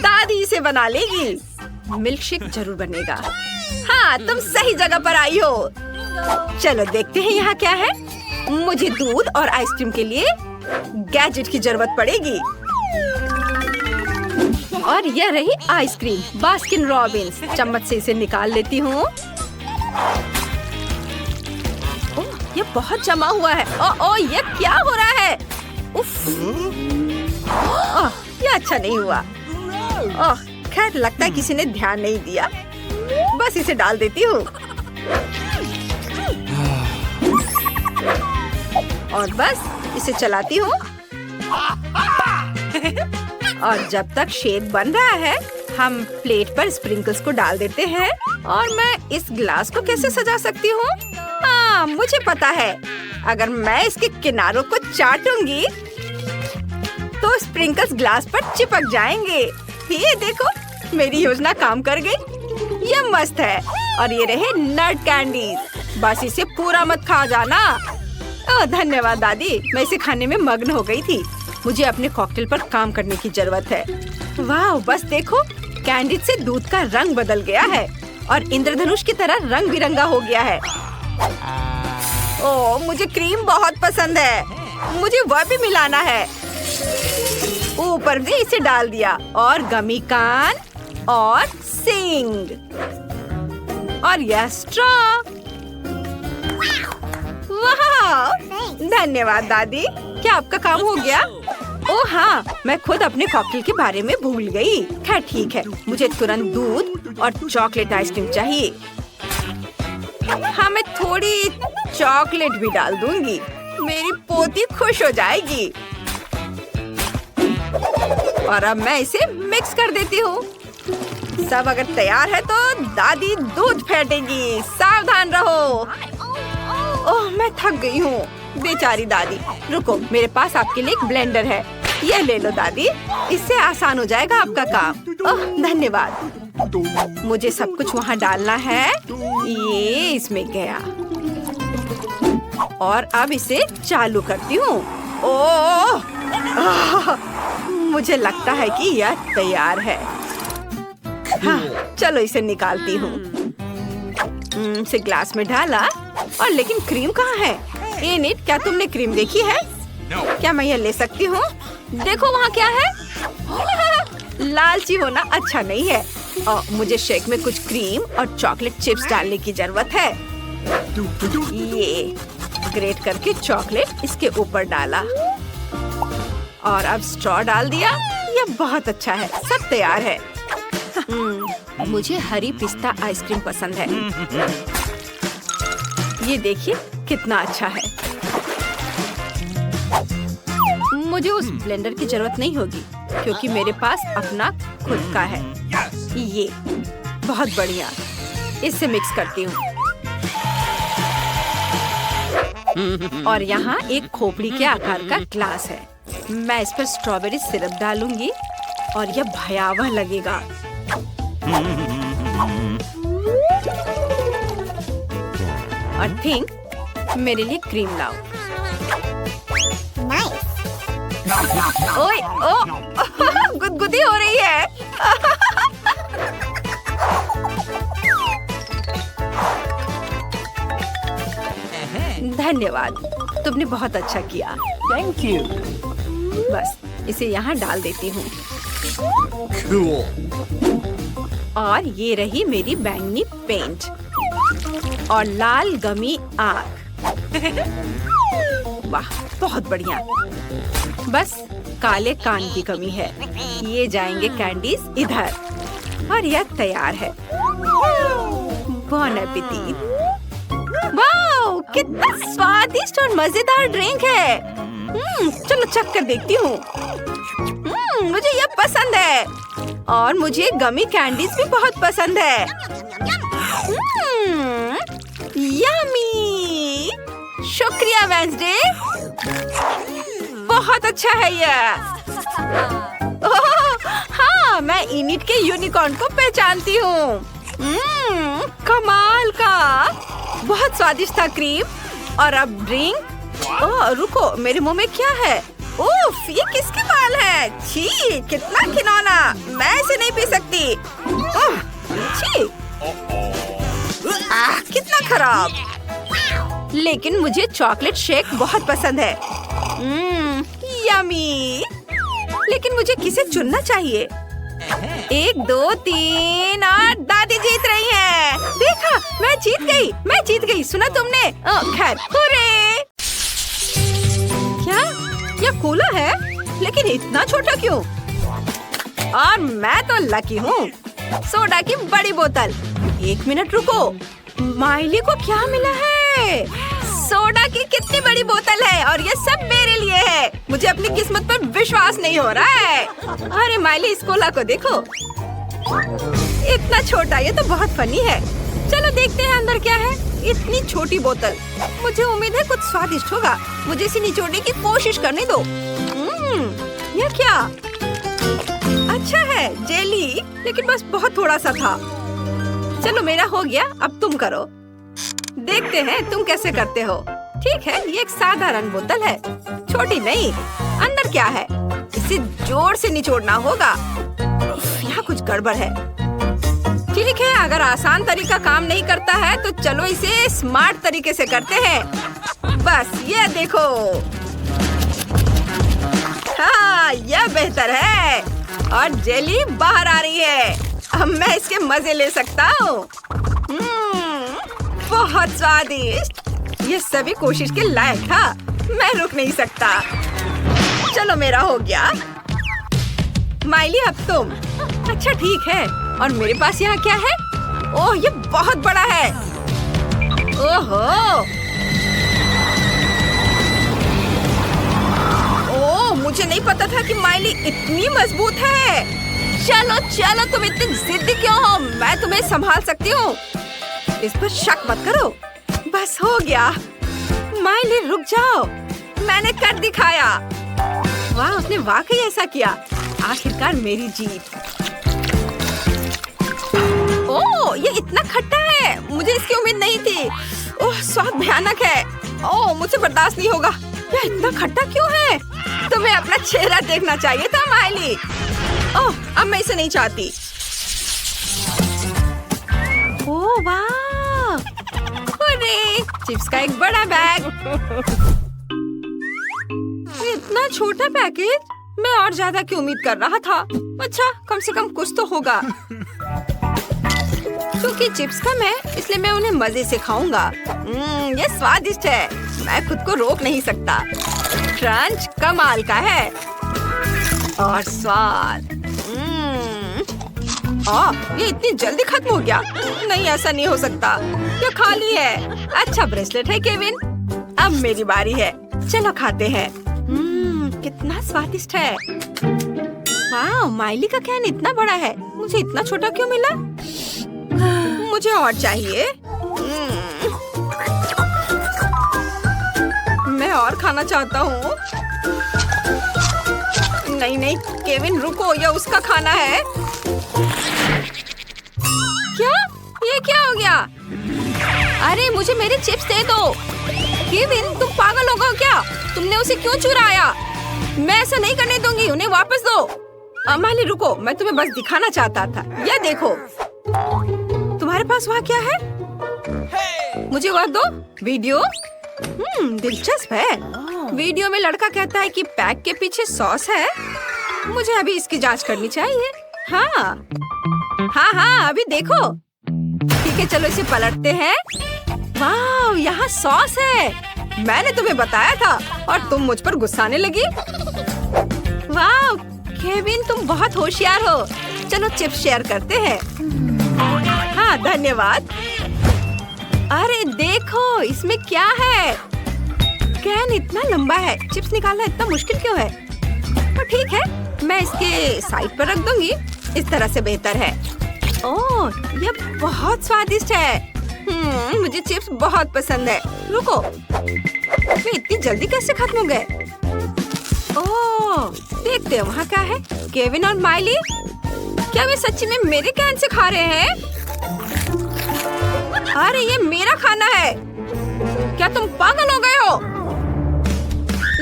दादी इसे बना लेगी। मिल्क शेक जरूर बनेगा। हाँ, तुम सही जगह पर आई हो। चलो देखते हैं यहाँ क्या है। मुझे दूध और आइसक्रीम के लिए गैजेट की जरूरत पड़ेगी। और यह रही आइसक्रीम, बास्किन रॉबिन्स। चम्मच से इसे निकाल लेती हूँ। ओह, ये बहुत जमा हुआ है। ओह, ये क्या हो रहा है? उफ, ये अच्छा नहीं हुआ। ओह, खैर लगता है किसी ने ध्यान नहीं दिया। बस इसे डाल देती हूँ और बस इसे चलाती हूँ। और जब तक शेक बन रहा है, हम प्लेट पर स्प्रिंकल्स को डाल देते हैं। और मैं इस ग्लास को कैसे सजा सकती हूँ? हाँ, मुझे पता है। अगर मैं इसके किनारों को चाटूंगी तो स्प्रिंकल्स ग्लास पर चिपक जाएंगे। ये देखो, मेरी योजना काम कर गई। ये मस्त है। और ये रहे नट कैंडीज। बस इसे पूरा मत खा जाना। ओह, धन्यवाद दादी, मैं इसे खाने में मग्न हो गई थी। मुझे अपने कॉकटेल पर काम करने की जरूरत है। वाह, बस देखो, कैंडी से दूध का रंग बदल गया है। और इंद्रधनुष की तरह रंग बिरंगा हो गया है। ओह, मुझे क्रीम बहुत पसंद है। मुझे वह भी मिलाना है। ऊपर से इसे डाल दिया और गमी कान और सिंग और यह स्ट्रॉ। वाह! धन्यवाद दादी। क्या आपका काम हो गया? ओह हाँ, मैं खुद अपने कॉकटेल के बारे में भूल गई। खैर ठीक है, मुझे तुरंत दूध और चॉकलेट आइसक्रीम चाहिए। हाँ, मैं थोड़ी चॉकलेट भी डाल दूंगी। मेरी पोती खुश हो जाएगी। और अब मैं इसे मिक्स कर देती हूँ। सब अगर तैयार है तो दादी दूध फेंटेगी। सावधान रहो। ओह, मैं थक गई हूँ। बेचारी दादी। रुको, मेरे पास आपके लिए एक ब्लेंडर है। यह ले लो दादी, इससे आसान हो जाएगा आपका काम। ओह, धन्यवाद। मुझे सब कुछ वहाँ डालना है। ये इसमें गया और अब इसे चालू करती हूँ। ओह, मुझे लगता है कि यह तैयार है। हाँ, चलो इसे निकालती हूँ। इसे ग्लास में डाला और लेकिन क्रीम कहाँ है? एनिट, क्या तुमने क्रीम देखी है? क्या मैं यह ले सकती हूँ? देखो वहाँ क्या है। लालची होना अच्छा नहीं है। और मुझे शेक में कुछ क्रीम और चॉकलेट चिप्स डालने की जरूरत है। ये ग्रेट करके चॉकलेट इसके ऊपर डाला और अब स्ट्रॉ डाल दिया। यह बहुत अच्छा है। सब तैयार है। मुझे हरी पिस्ता आइसक्रीम पसंद है। ये देखिए कितना अच्छा है। मुझे उस ब्लेंडर की जरूरत नहीं होगी क्योंकि मेरे पास अपना खुद का है। ये बहुत बढ़िया। इससे मिक्स करती हूँ और यहाँ एक खोपड़ी के आकार का ग्लास है। मैं इस पर स्ट्रॉबेरी सिरप डालूंगी और यह भयावह लगेगा। और थिंक मेरे लिए क्रीम लाओ। ओए, ओ, गुदगुदी हो रही है। धन्यवाद, तुमने बहुत अच्छा किया। Thank you. बस इसे यहाँ डाल देती हूँ। Cool. और ये रही मेरी बैंगनी पेंट और लाल गमी आँख। वाह, बहुत बढ़िया। बस काले कान की कमी है। ये जाएंगे कैंडीज इधर और यह तैयार है। बॉन एपेटिट। वाह, कितना स्वादिष्ट और मजेदार ड्रिंक है। चलो चख कर देखती हूँ। मुझे यह पसंद है और मुझे गमी कैंडीज भी बहुत पसंद है। यम्मी। शुक्रिया वेंसडे, बहुत अच्छा है यह। हाँ, मैं इनिट के यूनिकॉर्न को पहचानती हूँ। कमाल का। बहुत स्वादिष्ट था क्रीम। और अब ड्रिंक। ओह रुको, मेरे मुंह में क्या है? ओह, ये किसके बाल है? छी, कितना घिनौना। मैं इसे नहीं पी सकती। छी, कितना खराब। लेकिन मुझे चॉकलेट शेक बहुत पसंद है। यमी। लेकिन मुझे किसे चुनना चाहिए? 1 2 3 और दादी जीत रही है। देखा, मैं जीत गई। सुना तुमने? खैर, हुर्रे। क्या यह कूला है? लेकिन इतना छोटा क्यों? और मैं तो लकी हूँ। सोडा की बड़ी बोतल। 1 मिनट रुको, माइली को क्या मिला है? सोडा की कितनी बड़ी बोतल है और ये सब मेरे लिए है। मुझे अपनी किस्मत पर विश्वास नहीं हो रहा है। अरे माइली, इस कोला को देखो, इतना छोटा। ये तो बहुत फनी है। चलो देखते हैं अंदर क्या है। इतनी छोटी बोतल। मुझे उम्मीद है कुछ स्वादिष्ट होगा। मुझे इसे निचोड़ने की कोशिश करने दो। यह क्या? अच्छा है, जेली, लेकिन बस बहुत थोड़ा सा था। चलो मेरा हो गया, अब तुम करो। देखते हैं तुम कैसे करते हो। ठीक है, ये एक साधारण बोतल है, छोटी नहीं। अंदर क्या है? इसे जोर से निचोड़ना होगा। यहाँ कुछ गड़बड़ है। ठीक है, अगर आसान तरीका काम नहीं करता है तो चलो इसे स्मार्ट तरीके से करते हैं। बस ये देखो। हाँ, यह बेहतर है। और जेली बाहर आ रही है। अब मैं इसके मजे ले सकता हूँ। बहुत स्वादिष्ट। ये सभी कोशिश के लायक था। मैं रुक नहीं सकता। चलो मेरा हो गया। माइली अब तुम। अच्छा ठीक है। और मेरे पास यहाँ क्या है? ओह, ये बहुत बड़ा है। ओहो। ओह, मुझे नहीं पता था कि माइली इतनी मजबूत है। चलो चलो, तुम इतनी जिद्दी क्यों हो? मैं तुम्हें संभाल सकती हूँ। इस पर शक मत करो। बस हो गया। माइली रुक जाओ। मैंने कर दिखाया। वाह, उसने वाकई ऐसा किया। आखिरकार मेरी जीत। ओह, ये इतना खट्टा है। मुझे इसकी उम्मीद नहीं थी। ओह, स्वाद भयानक है। ओह, मुझसे बर्दाश्त नहीं होगा। यह इतना खट्टा क्यों है? तुम्हें अपना चेहरा देखना चाहिए था माइली। ओह, अब मैं इसे नहीं चाहती। ओह वाह, अरे चिप्स का एक बड़ा बैग। इतना छोटा पैकेज। मैं और ज्यादा की उम्मीद कर रहा था। अच्छा, कम से कम कुछ तो होगा। क्योंकि चिप्स कम है, इसलिए मैं उन्हें मजे से खाऊंगा। ये स्वादिष्ट है। मैं खुद को रोक नहीं सकता। क्रंच कमाल का है। और स्वाद। ये इतनी जल्दी खत्म हो गया। नहीं, ऐसा नहीं हो सकता। ये खाली है। अच्छा ब्रेसलेट है केविन। अब मेरी बारी है। चलो खाते हैं। कितना स्वादिष्ट है। वाह, माइली का कैन इतना बड़ा है। मुझे इतना छोटा क्यों मिला? मुझे और चाहिए। मैं और खाना चाहता हूँ। नहीं नहीं केविन रुको, यह उसका खाना है। क्या? ये क्या हो गया? अरे मुझे मेरे चिप्स दे दो। केविन, तुम पागल हो गए क्या? तुमने उसे क्यों चुराया? मैं ऐसा नहीं करने दूंगी। उन्हें वापस दो। माली रुको, मैं तुम्हें बस दिखाना चाहता था। यह देखो। तुम्हारे पास वहाँ क्या है? मुझे वह दो। वीडियो। दिलचस्प है। वीडियो में लड़का कहता है कि पैक के पीछे सॉस है। मुझे अभी इसकी जांच करनी चाहिए। हाँ हाँ, अभी देखो। ठीक है, चलो इसे पलटते हैं। वाह, यहाँ सॉस है। मैंने तुम्हें बताया था और तुम मुझ पर गुस्साने लगी। वाह केविन, तुम बहुत होशियार हो। चलो चिप्स शेयर करते हैं। हाँ धन्यवाद। अरे देखो, इसमें क्या है? कैन इतना लंबा है। चिप्स निकालना इतना मुश्किल क्यों है? तो ठीक है, मैं इसके साइड पर रख दूंगी। इस तरह से बेहतर है। ओह, ये बहुत स्वादिष्ट है। मुझे चिप्स बहुत पसंद है। रुको, ये इतनी जल्दी कैसे खत्म हो गए? ओह, देखते हैं वहाँ क्या है। केविन और माइली, क्या वे सच्ची में मेरे कैन से खा रहे हैं? अरे ये मेरा खाना है। क्या तुम पागल हो गए हो?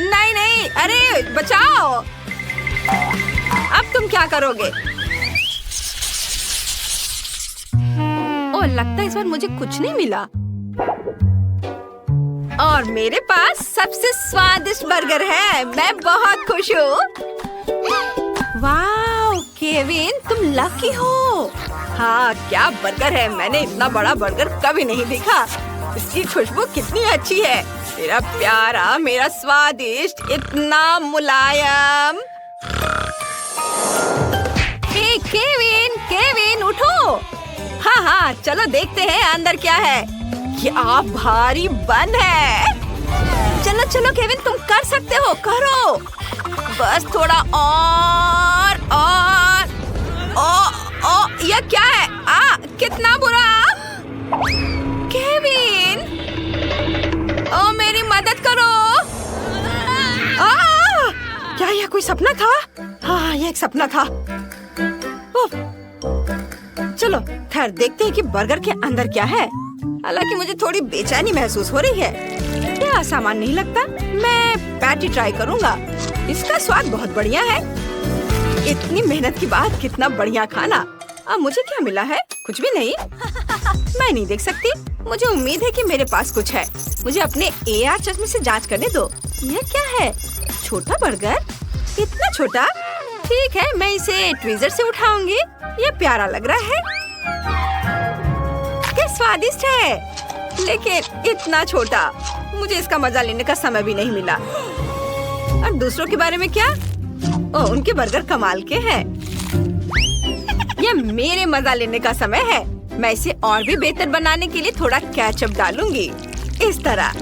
नहीं नहीं, अरे बचाओ। अब तुम क्या करोगे? ओह, लगता है इस बार मुझे कुछ नहीं मिला। और मेरे पास सबसे स्वादिष्ट बर्गर है। मैं बहुत खुश हूँ। वाह केविन, तुम लकी हो। हाँ, क्या बर्गर है। मैंने इतना बड़ा बर्गर कभी नहीं देखा। इसकी खुशबू कितनी अच्छी है। मेरा प्यारा, मेरा स्वादिष्ट, इतना मुलायम। हे केविन, केविन उठो। हाँ हाँ, चलो देखते हैं अंदर क्या है। क्या भारी बन है। चलो चलो केविन, तुम कर सकते हो, करो। बस थोड़ा और। यह क्या है? कितना बुरा। केविन, ओ मेरी मदद करो। क्या यह कोई सपना था? हाँ, यह एक सपना था। चलो खैर देखते हैं कि बर्गर के अंदर क्या है। हालांकि मुझे थोड़ी बेचैनी महसूस हो रही है। यह आसान नहीं लगता। मैं पैटी ट्राई करूंगा। इसका स्वाद बहुत बढ़िया है। इतनी मेहनत के बाद कितना बढ़िया खाना। अब मुझे क्या मिला है? कुछ भी नहीं। मैं नहीं देख सकती। मुझे उम्मीद है कि मेरे पास कुछ है। मुझे अपने AR चश्मे से जांच करने दो। यह क्या है? छोटा बर्गर? इतना छोटा? ठीक है, मैं इसे ट्विज़र से उठाऊंगी। ये प्यारा लग रहा है। ये स्वादिष्ट है, लेकिन इतना छोटा। मुझे इसका मजा लेने का समय भी नहीं मिला। और दूसरों के बारे में क्या? ओह, उनके बर्गर कमाल के हैं। यह मेरे मजा लेने का समय है। मैं इसे और भी बेहतर बनाने के लिए थोड़ा केचप डालूंगी, इस तरह।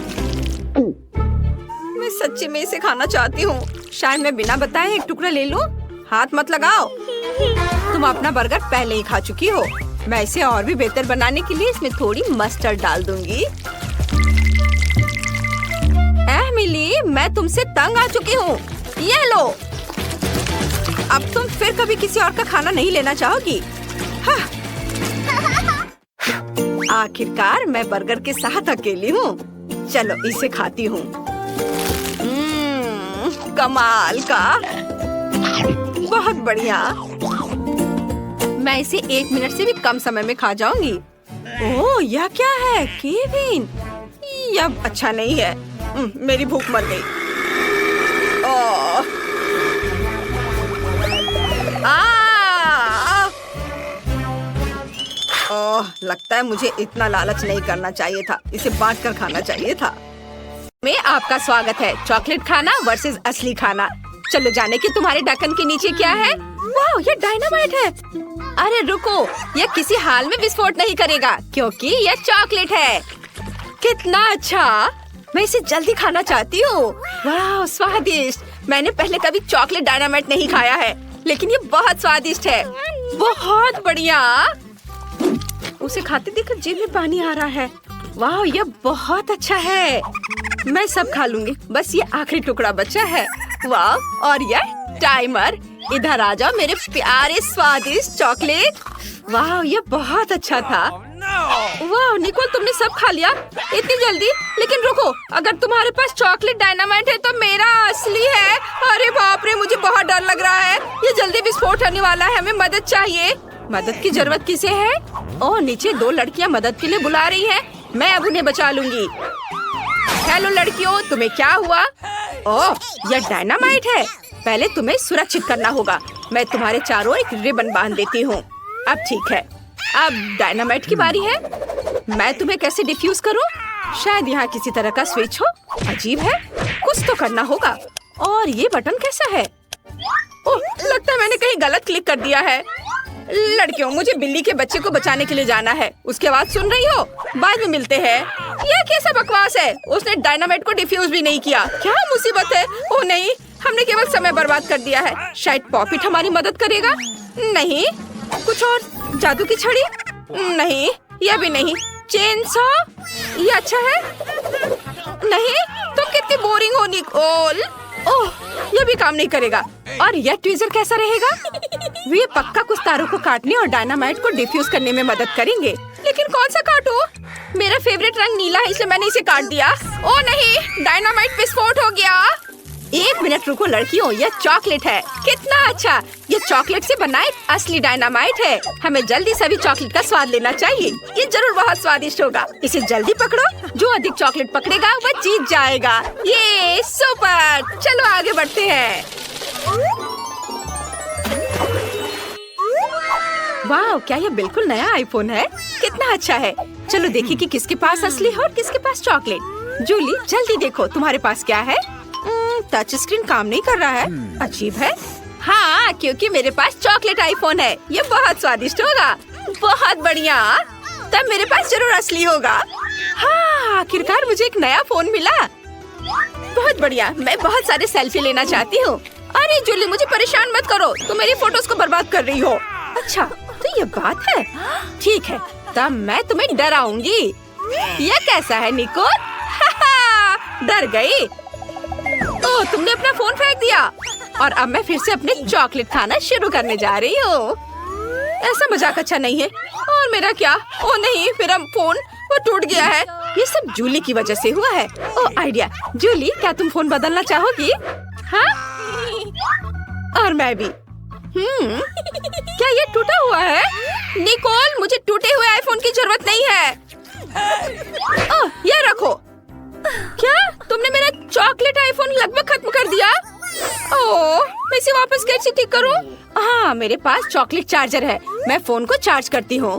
मैं सच्ची में इसे खाना चाहती हूँ। शायद मैं बिना बताए एक टुकड़ा ले लूं। हाथ मत लगाओ। तुम अपना बर्गर पहले ही खा चुकी हो। मैं इसे और भी बेहतर बनाने के लिए इसमें थोड़ी मस्टर्ड डाल दूंगी। मिली, मैं तुमसे तंग आ चुकी हूँ। ये लो। अब तुम फिर कभी किसी और का खाना नहीं लेना चाहोगी। हाँ। आखिरकार मैं बर्गर के साथ अकेली हूँ। चलो इसे खाती हूँ। कमाल का, बहुत बढ़िया। मैं इसे 1 मिनट से भी कम समय में खा जाऊंगी। ओह, यह क्या है? केविन, यह अच्छा नहीं है। मेरी भूख मर गई। लगता है मुझे इतना लालच नहीं करना चाहिए था। इसे बांटकर खाना चाहिए था। में आपका स्वागत है। चॉकलेट खाना वर्सेस असली खाना। चलो जाने कि तुम्हारे ढक्कन के नीचे क्या है। वाह, ये डायनामाइट है। अरे रुको, यह किसी हाल में विस्फोट नहीं करेगा क्योंकि यह चॉकलेट है। कितना अच्छा, मैं इसे जल्दी खाना चाहती हूँ। वाह, स्वादिष्ट। मैंने पहले कभी चॉकलेट डायनामाइट नहीं खाया है, लेकिन ये बहुत स्वादिष्ट है। बहुत बढ़िया। उसे खाते देखकर जीभ में पानी आ रहा है। वाह, ये बहुत अच्छा है। मैं सब खा लूंगी, बस ये आखिरी टुकड़ा बचा है। वाह, और यह टाइमर। इधर आ जाओ मेरे प्यारे स्वादिष्ट चॉकलेट। वाह, ये बहुत अच्छा था। वाह निकोल, तुमने सब खा लिया इतनी जल्दी? लेकिन रुको, अगर तुम्हारे पास चॉकलेट डायनामाइट है तो मेरा असली है। अरे बाप रे, मुझे बहुत डर लग रहा है। ये जल्दी विस्फोट होने वाला है। हमें मदद चाहिए। मदद की जरूरत किसे है? ओह, नीचे 2 लड़कियां मदद के लिए बुला रही हैं। मैं अब उन्हें बचा लूंगी। हेलो लड़कियों, तुम्हें क्या हुआ? ओह, यह डायनामाइट है। पहले तुम्हें सुरक्षित करना होगा। मैं तुम्हारे चारों एक रिबन बांध देती हूँ। अब ठीक है। अब डायनामाइट की बारी है। मैं तुम्हें कैसे डिफ्यूज करूं? शायद यहाँ किसी तरह का स्विच हो। अजीब है, कुछ तो करना होगा। और ये बटन कैसा है? ओह, लगता है मैंने कहीं गलत क्लिक कर दिया है। लड़कियों, मुझे बिल्ली के बच्चे को बचाने के लिए जाना है। उसकी आवाज सुन रही हो? बाद में मिलते हैं। यह कैसा बकवास है? उसने डायनामाइट को डिफ्यूज भी नहीं किया। क्या मुसीबत है? ओह नहीं, हमने केवल समय बर्बाद कर दिया है। शायद पॉपिट हमारी मदद करेगा। नहीं, कुछ और? जादू की छड़ी? नहीं, यह भी नहीं। Chain saw? ये अच्छा है। नहीं, तुम कितनी बोरिंग हो निकोल। ओह, यह भी काम नहीं करेगा। और यह ट्विज़र कैसा रहेगा? वे पक्का कुछ तारों को काटने और डायनामाइट को डिफ्यूज करने में मदद करेंगे। लेकिन कौन सा काटूं? मेरा फेवरेट रंग नीला है, इसलिए मैंने इसे काट दिया। ओह नहीं, डायनामाइट विस्फोट हो गया। 1 मिनट रुको लड़कियों, यह चॉकलेट है। कितना अच्छा, ये चॉकलेट से बना एक असली डायनामाइट है। हमें जल्दी सभी चॉकलेट का स्वाद लेना चाहिए। ये जरूर बहुत स्वादिष्ट होगा। इसे जल्दी पकड़ो। जो अधिक चॉकलेट पकड़ेगा वह जीत जाएगा। ये सुपर। चलो आगे बढ़ते हैं। वाह, क्या ये बिल्कुल नया आईफोन है? कितना अच्छा है। चलो देखिए कि किसके पास असली है और किसके पास चॉकलेट। जूली, जल्दी देखो तुम्हारे पास क्या है। टच स्क्रीन काम नहीं कर रहा है। अजीब है। हाँ, क्योंकि मेरे पास चॉकलेट आईफोन है। ये बहुत स्वादिष्ट होगा। बहुत बढ़िया, तब मेरे पास जरूर असली होगा। हाँ, आखिरकार मुझे एक नया फोन मिला। बहुत बढ़िया, मैं बहुत सारे सेल्फी लेना चाहती हूँ। अरे जूली, मुझे परेशान मत करो, तुम मेरी फोटोज को बर्बाद कर रही हो। अच्छा, तो ये बात है। ठीक है, तब मैं तुम्हें डराऊंगी। ये कैसा है निकोल? डर गई? ओह, तुमने अपना फोन फेंक दिया। और अब मैं फिर से अपने चॉकलेट खाना शुरू करने जा रही हूँ। ऐसा मजाक अच्छा नहीं है। और मेरा क्या? ओह नहीं, मेरा फोन वो टूट गया है। ये सब जूली की वजह से हुआ है। ओह आइडिया। जूली, क्या तुम फोन बदलना चाहोगी? हाँ, और मैं भी। क्या ये टूटा हुआ है? निकोल, मुझे टूटे हुए आईफोन की जरूरत नहीं है। ये रखो। क्या तुमने मेरा चॉकलेट आईफोन लगभग खत्म कर दिया? ओह, मैं इसे वापस कैसे ठीक करूं? हाँ, मेरे पास चॉकलेट चार्जर है। मैं फोन को चार्ज करती हूँ।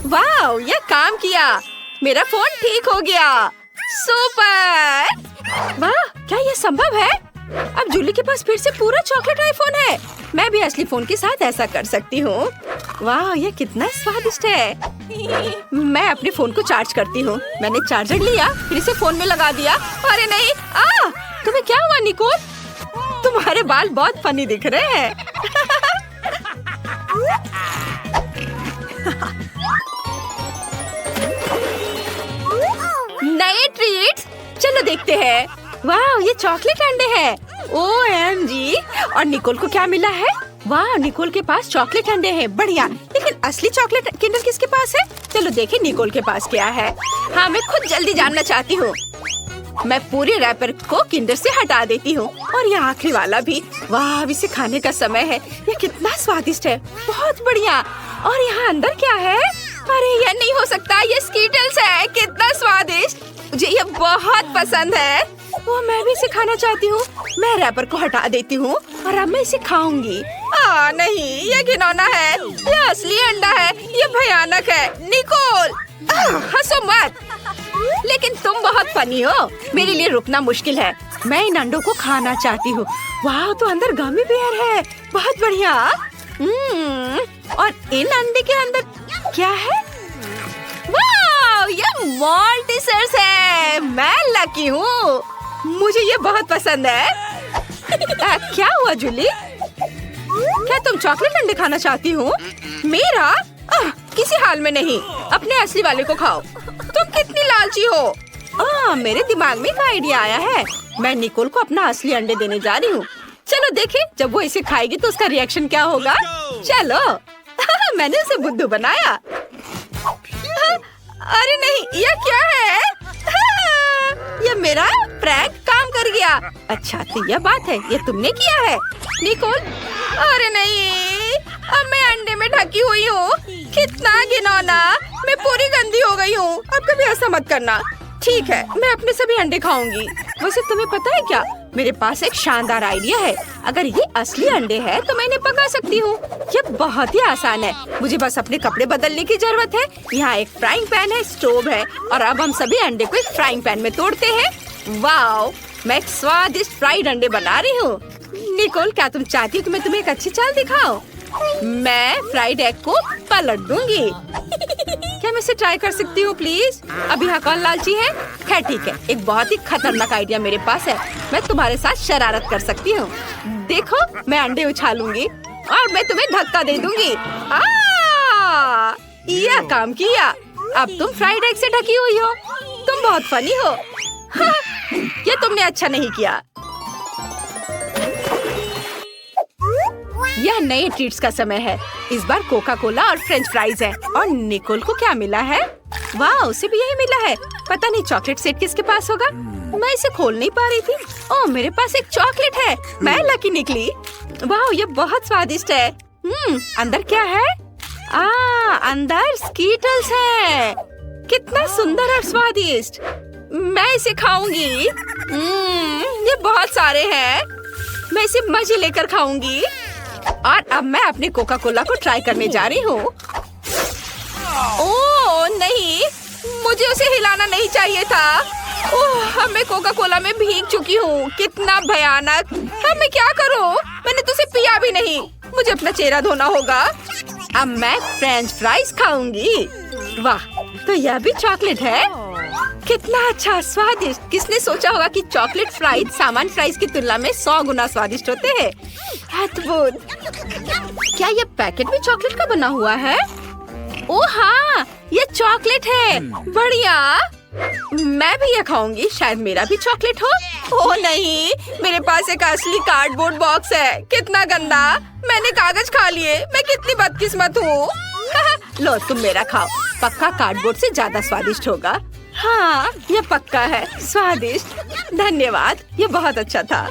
वाह, ये काम किया। मेरा फोन ठीक हो गया। सुपर! वाह, क्या ये संभव है? अब जूली के पास फिर से पूरा चॉकलेट आईफोन है। मैं भी असली फोन के साथ ऐसा कर सकती हूँ। वाह, ये कितना स्वादिष्ट है। मैं अपने फोन को चार्ज करती हूँ। मैंने चार्जर लिया, फिर इसे फोन में लगा दिया। अरे नहीं! तुम्हें क्या हुआ निकोल? तुम्हारे बाल बहुत फनी दिख रहे हैं। नए ट्रीट्स, चलो देखते हैं। वाह, ये चॉकलेट अंडे हैं। OMG! और निकोल को क्या मिला है? वाह, निकोल के पास चॉकलेट अंडे हैं। बढ़िया। लेकिन असली चॉकलेट किंडर किसके पास है? चलो देखें निकोल के पास क्या है। हाँ, मैं खुद जल्दी जानना चाहती हूँ। मैं पूरे रैपर को किंडर से हटा देती हूँ और ये आखिरी वाला भी। वाह, अब इसे खाने का समय है। ये कितना स्वादिष्ट है। बहुत बढ़िया। और यहाँ अंदर क्या है? अरे ये नहीं हो सकता, ये स्कीटल्स है। कितना स्वादिष्ट, मुझे ये बहुत पसंद है। वो मैं भी इसे खाना चाहती हूँ। मैं रैपर को हटा देती हूँ और अब मैं इसे खाऊंगी। नहीं, ये घिनौना है। ये असली अंडा है। ये भयानक है। निकोल, हंसो मत। लेकिन तुम बहुत फनी हो। मेरे लिए रुकना मुश्किल है। मैं इन अंडों को खाना चाहती हूँ। वाह, तो अंदर गमी बेयर है। बहुत बढ़िया। और इन अंडे के अंदर क्या है? वाह, ये मॉल्टिसर्स है। मैं लकी हूँ। मुझे ये बहुत पसंद है। क्या हुआ जूली? क्या तुम चॉकलेट अंडे खाना चाहती हो? मेरा? किसी हाल में नहीं। अपने असली वाले को खाओ। तुम कितनी लालची हो। मेरे दिमाग में एक आइडिया आया है। मैं निकोल को अपना असली अंडे देने जा रही हूँ। चलो देखें, जब वो इसे खाएगी तो उसका रिएक्शन क्या होगा। चलो। मैंने उसे बुद्धू बनाया। अरे नहीं, ये क्या है? ये मेरा प्रैंक काम कर गया। अच्छा, तो यह बात है, ये तुमने किया है निकोल? अरे नहीं, अब मैं अंडे में ढकी हुई हूँ। कितना घिनौना। मैं पूरी गंदी हो गई हूँ। अब कभी ऐसा मत करना। ठीक है, मैं अपने सभी अंडे खाऊंगी। वैसे तुम्हें पता है क्या, मेरे पास एक शानदार आइडिया है। अगर ये असली अंडे हैं तो मैं इन्हें पका सकती हूँ। ये बहुत ही आसान है। मुझे बस अपने कपड़े बदलने की जरूरत है। यहाँ एक फ्राइंग पैन है, स्टोव है और अब हम सभी अंडे को एक फ्राइंग पैन में तोड़ते हैं। वाओ, मैं एक स्वादिष्ट फ्राइड अंडे बना रही हूँ। निकोल, क्या तुम चाहती हो कि मैं तुम्हें एक अच्छी चाल दिखाऊं? मैं फ्राइड एग को पलट दूंगी। क्या मैं इसे ट्राई कर सकती हूँ प्लीज? अब यहाँ कौन लालची है? खैर ठीक है, एक बहुत ही खतरनाक आइडिया मेरे पास है। मैं तुम्हारे साथ शरारत कर सकती हूँ। देखो, मैं अंडे उछालूंगी और मैं तुम्हें धक्का दे दूंगी। यह काम किया। अब तुम फ्राइड एग से ढकी हुई हो। तुम बहुत फनी हो। ये तुमने अच्छा नहीं किया। यह नए ट्रीट्स का समय है। इस बार कोका कोला और फ्रेंच फ्राइज है। और निकोल को क्या मिला है? वाह, उसे भी यही मिला है। पता नहीं चॉकलेट सेट किसके पास होगा। मैं इसे खोल नहीं पा रही थी। ओह, मेरे पास एक चॉकलेट है। मैं लकी निकली। वाह, ये बहुत स्वादिष्ट है। अंदर क्या है? अंदर स्कीटल्स है। कितना सुंदर और स्वादिष्ट। मैं इसे खाऊंगी। ये बहुत सारे हैं। मैं इसे मजे लेकर खाऊंगी। और अब मैं अपने कोका कोला को ट्राई करने जा रही हूँ। ओह नहीं, मुझे उसे हिलाना नहीं चाहिए था। ओह, अब मैं कोका कोला में भीग चुकी हूँ। कितना भयानक। अब मैं क्या करूँ? मैंने तो उसे पिया भी नहीं। मुझे अपना चेहरा धोना होगा। अब मैं फ्रेंच फ्राइज खाऊंगी। वाह, तो यह भी चॉकलेट है। कितना अच्छा, स्वादिष्ट। किसने सोचा होगा कि चॉकलेट फ्राइज सामान्य फ्राइज की तुलना में 100 गुना स्वादिष्ट होते हैं। अद्भुत। क्या ये पैकेट भी चॉकलेट का बना हुआ है? ओह हाँ, ये चॉकलेट है। बढ़िया। मैं भी ये खाऊंगी। शायद मेरा भी चॉकलेट हो। ओह नहीं, मेरे पास एक असली कार्डबोर्ड बॉक्स है। कितना गंदा। मैंने कागज खा लिए। मैं कितनी बदकिस्मत हूँ। लो, तुम मेरा खाओ। पक्का कार्डबोर्ड से ज्यादा स्वादिष्ट होगा। हाँ, ये पक्का है स्वादिष्ट। धन्यवाद, ये बहुत अच्छा था।